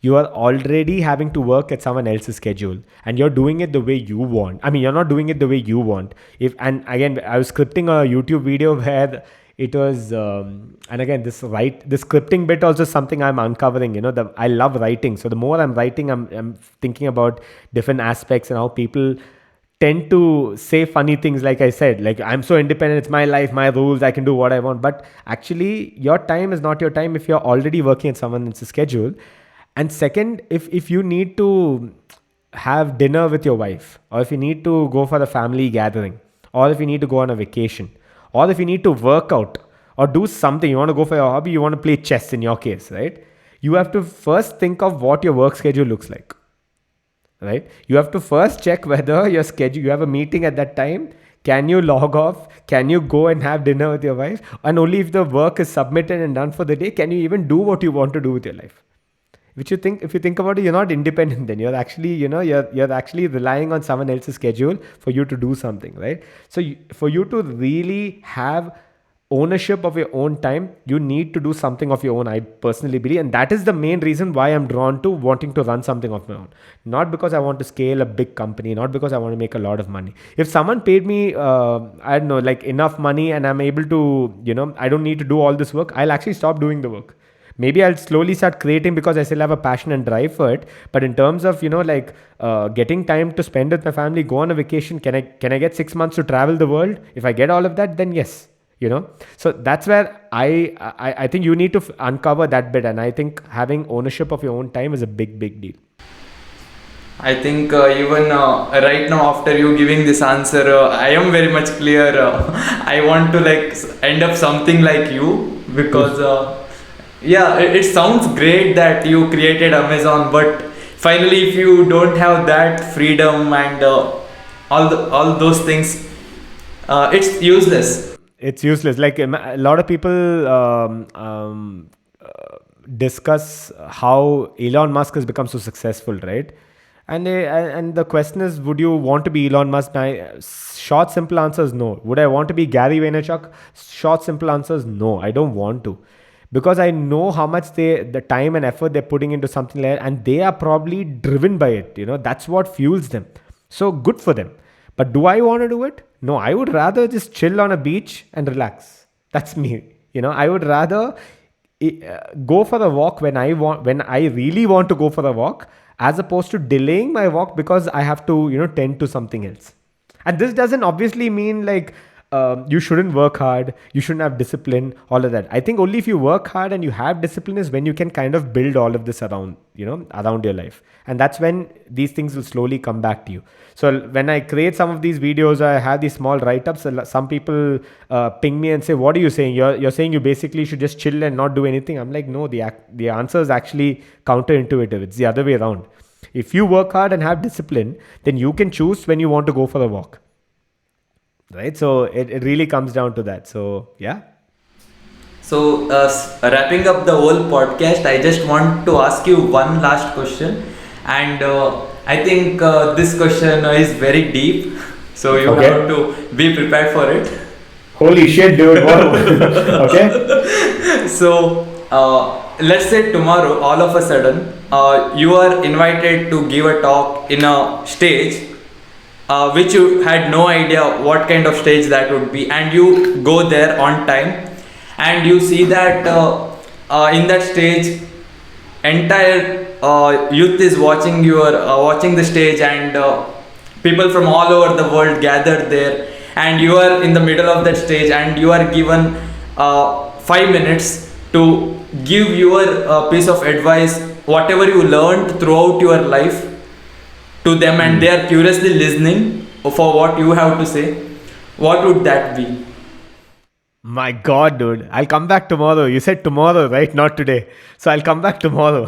You are already having to work at someone else's schedule, and you're doing it the way you want. I mean, you're not doing it the way you want. And again, I was scripting a YouTube video where it was and again, this scripting bit also is something I'm uncovering. I love writing, so the more I'm writing, I'm thinking about different aspects and how people tend to say funny things. Like I said, like, I'm so independent, it's my life, my rules, I can do what I want. But actually, your time is not your time if you're already working at someone else's schedule. And second, if you need to have dinner with your wife, or if you need to go for a family gathering, or if you need to go on a vacation, or if you need to work out or do something, you want to go for your hobby, you want to play chess in your case, right? You have to first think of what your work schedule looks like, right? You have to first check whether your schedule, you have a meeting at that time, can you log off, can you go and have dinner with your wife, and only if the work is submitted and done for the day can you even do what you want to do with your life. Which if you think about it, you're not independent then. You're actually, you're actually relying on someone else's schedule for you to do something, right? So for you to really have ownership of your own time, you need to do something of your own, I personally believe. And that is the main reason why I'm drawn to wanting to run something of my own. Not because I want to scale a big company, not because I want to make a lot of money. If someone paid me, I don't know, like enough money, and I'm able to, I don't need to do all this work, I'll actually stop doing the work. Maybe I'll slowly start creating because I still have a passion and drive for it. But in terms of, getting time to spend with my family, go on a vacation, can I get 6 months to travel the world? If I get all of that, then yes, So that's where I think you need to uncover that bit. And I think having ownership of your own time is a big deal. I think even right now, after you giving this answer, I am very much clear. I want to end up something like you, because yeah, it sounds great that you created Amazon, but finally, if you don't have that freedom and all those things, it's useless. It's useless. Like, a lot of people discuss how Elon Musk has become so successful, right? And the question is, would you want to be Elon Musk? My short, simple answer is no. Would I want to be Gary Vaynerchuk? Short, simple answer is no. I don't want to. Because I know how much the time and effort they're putting into something like that, and they are probably driven by it. That's what fuels them. So good for them. But do I want to do it? No, I would rather just chill on a beach and relax. That's me. I would rather go for a walk when I really want to go for a walk, as opposed to delaying my walk because I have to, tend to something else. And this doesn't obviously mean You shouldn't work hard, you shouldn't have discipline, all of that. I think only if you work hard and you have discipline is when you can kind of build all of this around, around your life. And that's when these things will slowly come back to you. So when I create some of these videos, I have these small write-ups. Some people ping me and say, what are you saying? You're saying you basically should just chill and not do anything. I'm like, no, the answer is actually counterintuitive. It's the other way around. If you work hard and have discipline, then you can choose when you want to go for a walk. Right? So it really comes down to that. So, yeah. So, wrapping up the whole podcast, I just want to ask you one last question. And I think this question is very deep. So, you have to be prepared for it. Holy shit, dude. Okay. So, let's say tomorrow, all of a sudden, you are invited to give a talk in a stage which you had no idea what kind of stage that would be, and you go there on time, and you see that in that stage entire youth is watching watching the stage, and people from all over the world gathered there, and you are in the middle of that stage, and you are given 5 minutes to give your piece of advice, whatever you learned throughout your life, to them, and they are curiously listening for what you have to say. What would that be? My God, dude. I'll come back tomorrow. You said tomorrow, right? Not today. So I'll come back tomorrow.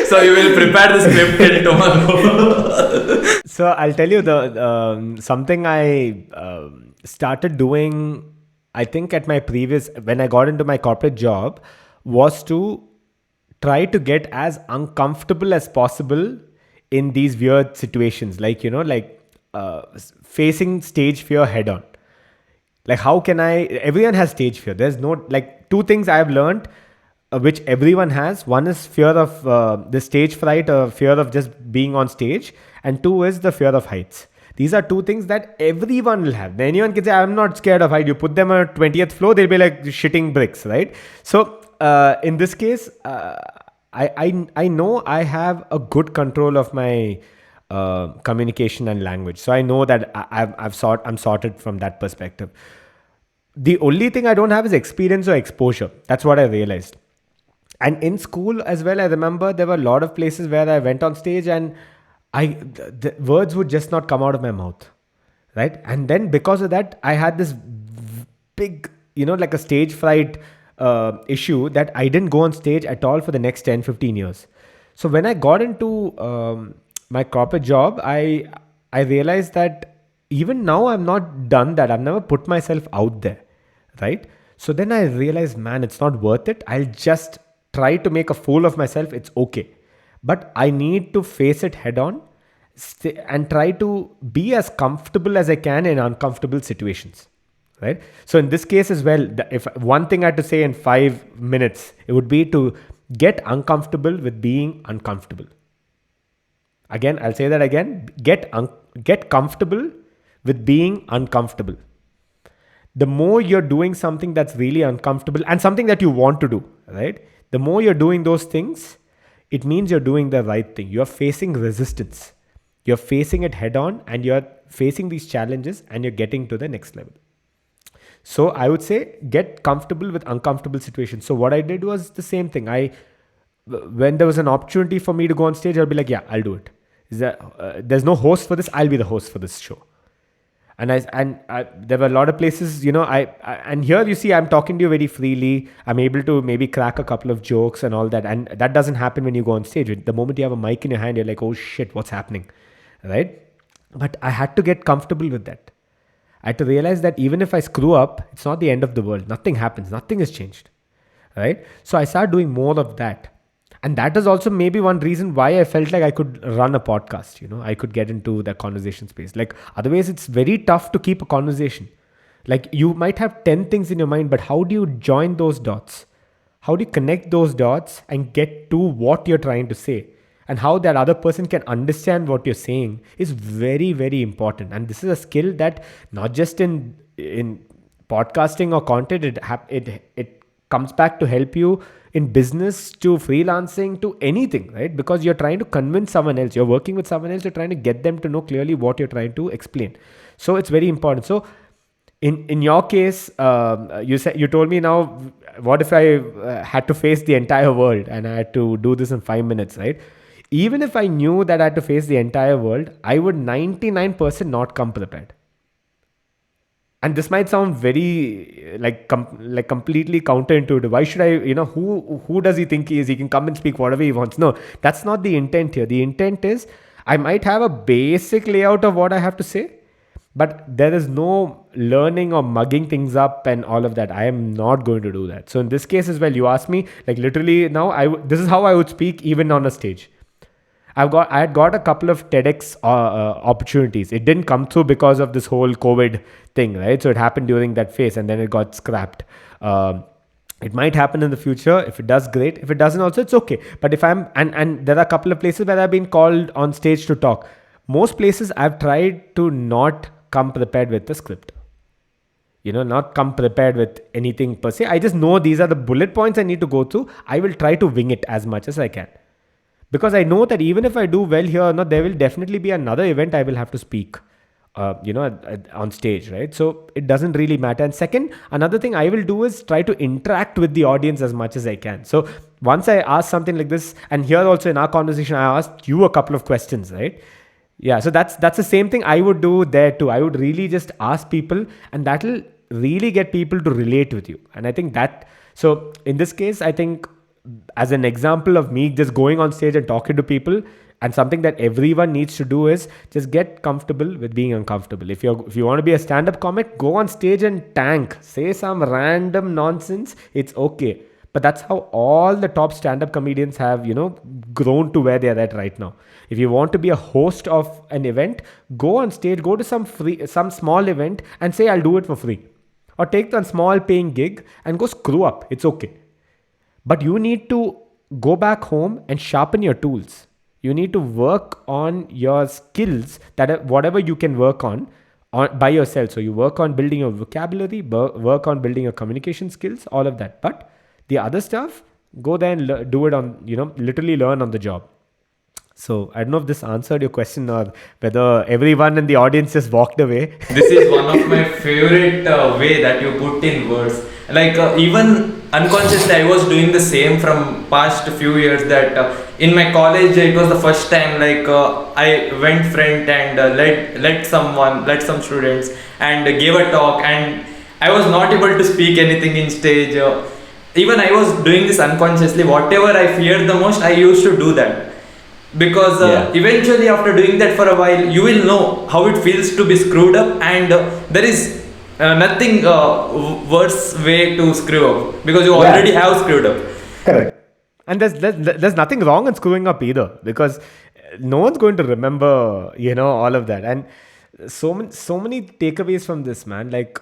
So you will prepare the script till tomorrow. So I'll tell you something I started doing, I think at my when I got into my corporate job, was to try to get as uncomfortable as possible in these weird situations, like facing stage fear head on. Like, how can everyone has stage fear. There's no, like, two things I've learned which everyone has. One is fear of the stage fright, or fear of just being on stage, and two is the fear of heights. These are two things that everyone will have. Anyone can say, I'm not scared of height. You put them on a 20th floor, they'll be like shitting bricks, right? So in this case, I know I have a good control of my communication and language. So I know that I'm sorted from that perspective. The only thing I don't have is experience or exposure. That's what I realized. And in school as well, I remember there were a lot of places where I went on stage and the words would just not come out of my mouth, right? And then because of that, I had this big, like a stage fright issue, that I didn't go on stage at all for the next 10-15 years. So when I got into my corporate job, I realized that even now I'm not done that. I've never put myself out there, right? So then I realized, man, it's not worth it. I'll just try to make a fool of myself. It's okay. But I need to face it head on and try to be as comfortable as I can in uncomfortable situations. Right? So in this case as well, if one thing I had to say in 5 minutes, it would be to get uncomfortable with being uncomfortable. Again, I'll say that again. Get comfortable with being uncomfortable. The more you're doing something that's really uncomfortable and something that you want to do, right? The more you're doing those things, it means you're doing the right thing. You're facing resistance. You're facing it head on, and you're facing these challenges, and you're getting to the next level. So I would say get comfortable with uncomfortable situations. So what I did was the same thing. When there was an opportunity for me to go on stage, I'll be like, yeah, I'll do it. There's no host for this. I'll be the host for this show. And there were a lot of places, and here you see, I'm talking to you very freely. I'm able to maybe crack a couple of jokes and all that. And that doesn't happen when you go on stage. The moment you have a mic in your hand, you're like, oh shit, what's happening? Right? But I had to get comfortable with that. I had to realize that even if I screw up, it's not the end of the world. Nothing happens. Nothing has changed. Right? So I started doing more of that. And that is also maybe one reason why I felt like I could run a podcast. I could get into that conversation space. Like, otherwise, it's very tough to keep a conversation. Like, you might have 10 things in your mind, but how do you join those dots? How do you connect those dots and get to what you're trying to say? And how that other person can understand what you're saying is very, very important. And this is a skill that not just in podcasting or content, it comes back to help you in business, to freelancing, to anything, right? Because you're trying to convince someone else. You're working with someone else. You're trying to get them to know clearly what you're trying to explain. So it's very important. So In your case, you told me now, what if I had to face the entire world and I had to do this in 5 minutes, right? Even if I knew that I had to face the entire world, I would 99% not come prepared. And this might sound very like completely counterintuitive. Why should I, who does he think he is? He can come and speak whatever he wants. No, that's not the intent here. The intent is I might have a basic layout of what I have to say, but there is no learning or mugging things up and all of that. I am not going to do that. So in this case as well, you asked me, like, literally now this is how I would speak even on a stage. I had got a couple of TEDx opportunities. It didn't come through because of this whole COVID thing, right? So it happened during that phase, and then it got scrapped. It might happen in the future. If it does, great. If it doesn't, also it's okay. But if I'm and there are a couple of places where I've been called on stage to talk. Most places I've tried to not come prepared with the script. Not come prepared with anything per se. I just know these are the bullet points I need to go through. I will try to wing it as much as I can. Because I know that even if I do well here or not, there will definitely be another event I will have to speak, on stage, right? So it doesn't really matter. And second, another thing I will do is try to interact with the audience as much as I can. So once I ask something like this, and here also in our conversation, I asked you a couple of questions, right? Yeah, so that's the same thing I would do there too. I would really just ask people, and that'll really get people to relate with you. And I think that, so in this case, I think as an example of me just going on stage and talking to people, and something that everyone needs to do is just get comfortable with being uncomfortable. If you want to be a stand-up comic, go on stage and tank, say some random nonsense. It's okay. But that's how all the top stand-up comedians have, grown to where they're at right now. If you want to be a host of an event, go on stage, go to some small event and say, I'll do it for free. Or take the small paying gig and go screw up. It's okay. But you need to go back home and sharpen your tools. You need to work on your skills, whatever you can work on by yourself. So you work on building your vocabulary, work on building your communication skills, all of that. But the other stuff, go there and do it on, literally learn on the job. So I don't know if this answered your question or whether everyone in the audience just walked away. This is one of my favorite way that you put in words. Like even unconsciously, I was doing the same from past few years. That in my college, it was the first time like I went front and led some students and gave a talk, and I was not able to speak anything in stage. Even I was doing this unconsciously. Whatever I feared the most, I used to do that. Because eventually after doing that for a while, you will know how it feels to be screwed up, and there is nothing worse way to screw up, because you already have screwed up. Correct. And there's nothing wrong in screwing up either, because no one's going to remember, all of that. And so many takeaways from this, man. Like,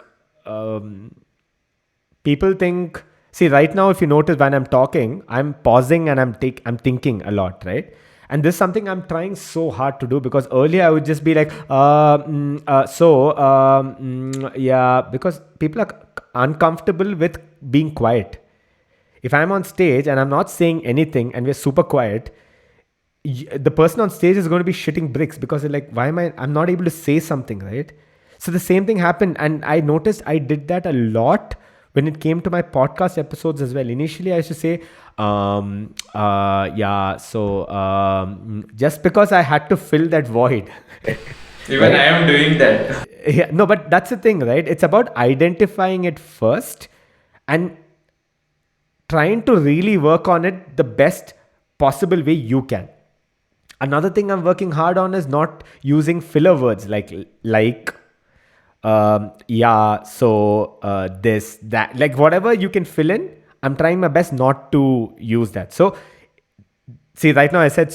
people think, see, right now, if you notice when I'm talking, I'm pausing and I'm thinking a lot, right? And this is something I'm trying so hard to do, because earlier I would just be like, yeah, because people are uncomfortable with being quiet. If I'm on stage and I'm not saying anything and we're super quiet, the person on stage is going to be shitting bricks, because they're like, I'm not able to say something, right? So the same thing happened. And I noticed I did that a lot when it came to my podcast episodes as well. Initially, I used to say, just because I had to fill that void. Even right? I am doing that. Yeah, no, but that's the thing, right? It's about identifying it first and trying to really work on it the best possible way you can. Another thing I'm working hard on is not using filler words like this, that, like whatever you can fill in, I'm trying my best not to use that. So, see, right now I said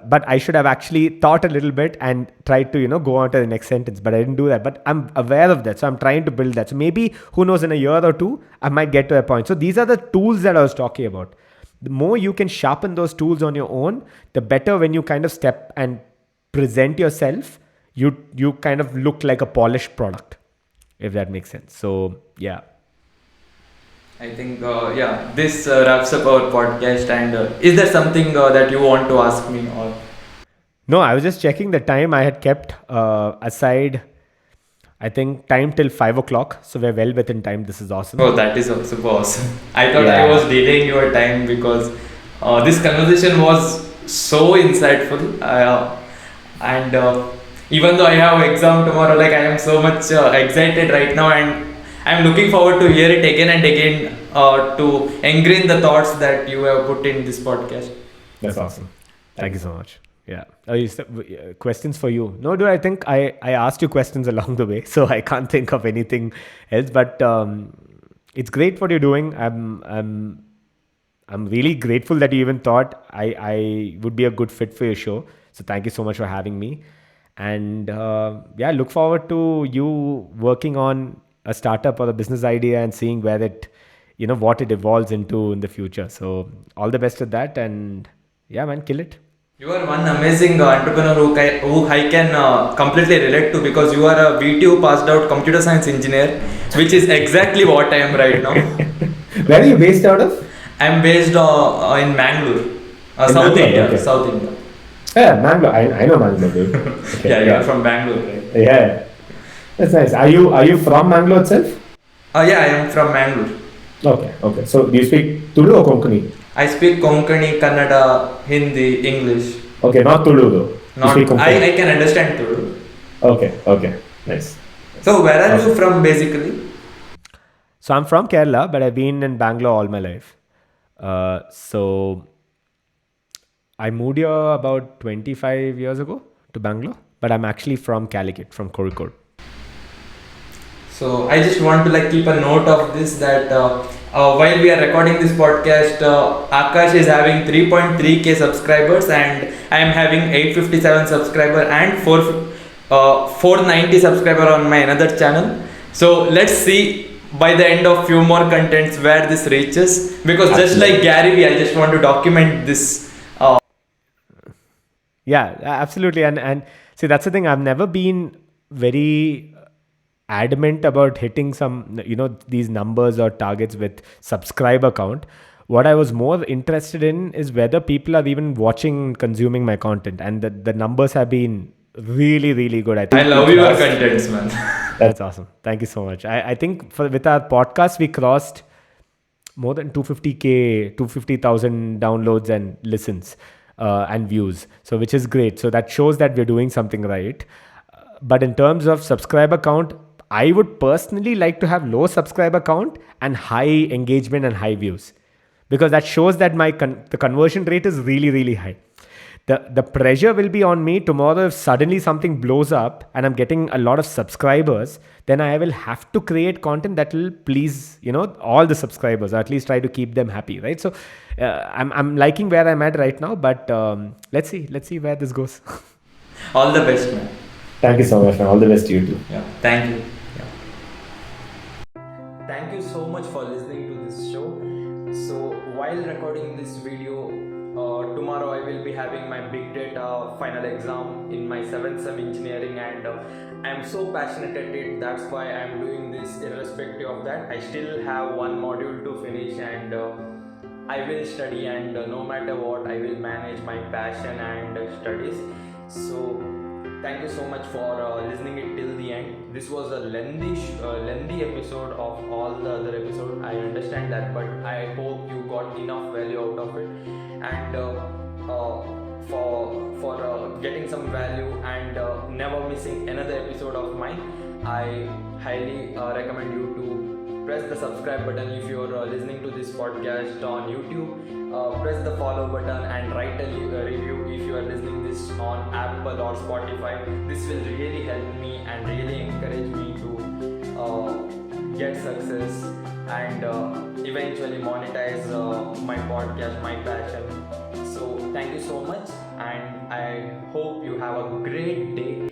but I should have actually thought a little bit and tried to, go on to the next sentence, but I didn't do that. But I'm aware of that. So I'm trying to build that. So maybe, who knows, in a year or two, I might get to a point. So these are the tools that I was talking about. The more you can sharpen those tools on your own, the better when you kind of step and present yourself, you kind of look like a polished product, if that makes sense. So, yeah. I think, this wraps up our podcast. And is there something that you want to ask me? Or no, I was just checking the time I had kept aside. I think time till 5 o'clock. So we're well within time. This is awesome. Oh, that is super awesome. I thought I Yeah. was delaying your time because this conversation was so insightful. And even though I have exam tomorrow, like I am so much excited right now, and I'm looking forward to hear it again and again to engrain the thoughts that you have put in this podcast. That's awesome. Thank you so much. Yeah. Questions for you? No, dude. I think I asked you questions along the way, so I can't think of anything else. But it's great what you're doing. I'm really grateful that you even thought I would be a good fit for your show. So thank you so much for having me. And yeah, look forward to you working on a startup or a business idea and seeing where it, what it evolves into in the future. So all the best with that. And yeah, man, kill it. You are one amazing entrepreneur who I can completely relate to because you are a VTU passed out computer science engineer, which is exactly what I am right now. Where are you based out of? I am based in Mangalore, In South Bangalore, India. okay. South India. Yeah, Mangalore. I know Mangalore, dude. Okay, Yeah, you are from Bangalore, right? Yeah, that's nice. Are you from Mangalore itself? Yeah, I am from Mangalore. Okay. So do you speak Tulu or Konkani? I speak Konkani, Kannada, Hindi, English. Okay, not Tulu though. You Not speak Konkani. I can understand Tulu. Okay, nice. So where are you Awesome. from basically? So I'm from Kerala, but I've been in Bangalore all my life. So I moved here about 25 years ago to Bangalore, but I'm actually from Calicut, from Kozhikode. So I just want to like keep a note of this that while we are recording this podcast, Akash is having 3.3k subscribers and I am having 857 subscriber and 490 subscriber on my another channel. So let's see by the end of few more contents where this reaches because just like Gary Vee, I just want to document this. Yeah, absolutely. And see, that's the thing. I've never been very adamant about hitting some, these numbers or targets with subscriber count. What I was more interested in is whether people are even watching, consuming my content, and the numbers have been really, really good. I think I love we your crossed- contents, man. That's awesome. Thank you so much. I think with our podcast, we crossed more than 250,000 downloads and listens and views. So which is great. So that shows that we're doing something right. But in terms of subscriber count, I would personally like to have low subscriber count and high engagement and high views, because that shows that the conversion rate is really, really high. The pressure will be on me tomorrow if suddenly something blows up and I'm getting a lot of subscribers. Then I will have to create content that will please all the subscribers, or at least try to keep them happy, right? So I'm liking where I'm at right now, but let's see where this goes. All the best, man. Thank you so much, man. All the best to you too. Yeah, thank you. Thank you so much for listening to this show. So while recording this video, tomorrow I will be having my big data final exam in my 7th sem engineering, and I am so passionate at it. That's why I am doing this. Irrespective of that, I still have one module to finish, and I will study, and no matter what, I will manage my passion and studies. So thank you so much for listening it till the end. This was a lengthy episode of all the other episodes. I understand that, but I hope you got enough value out of it. And for getting some value and never missing another episode of mine, I highly recommend you to press the subscribe button if you're listening to this podcast on YouTube. Press the follow button and write a review if you are listening this on Apple or Spotify. This will really help me and really encourage me to get success and eventually monetize my podcast, my passion. So thank you so much, and I hope you have a great day.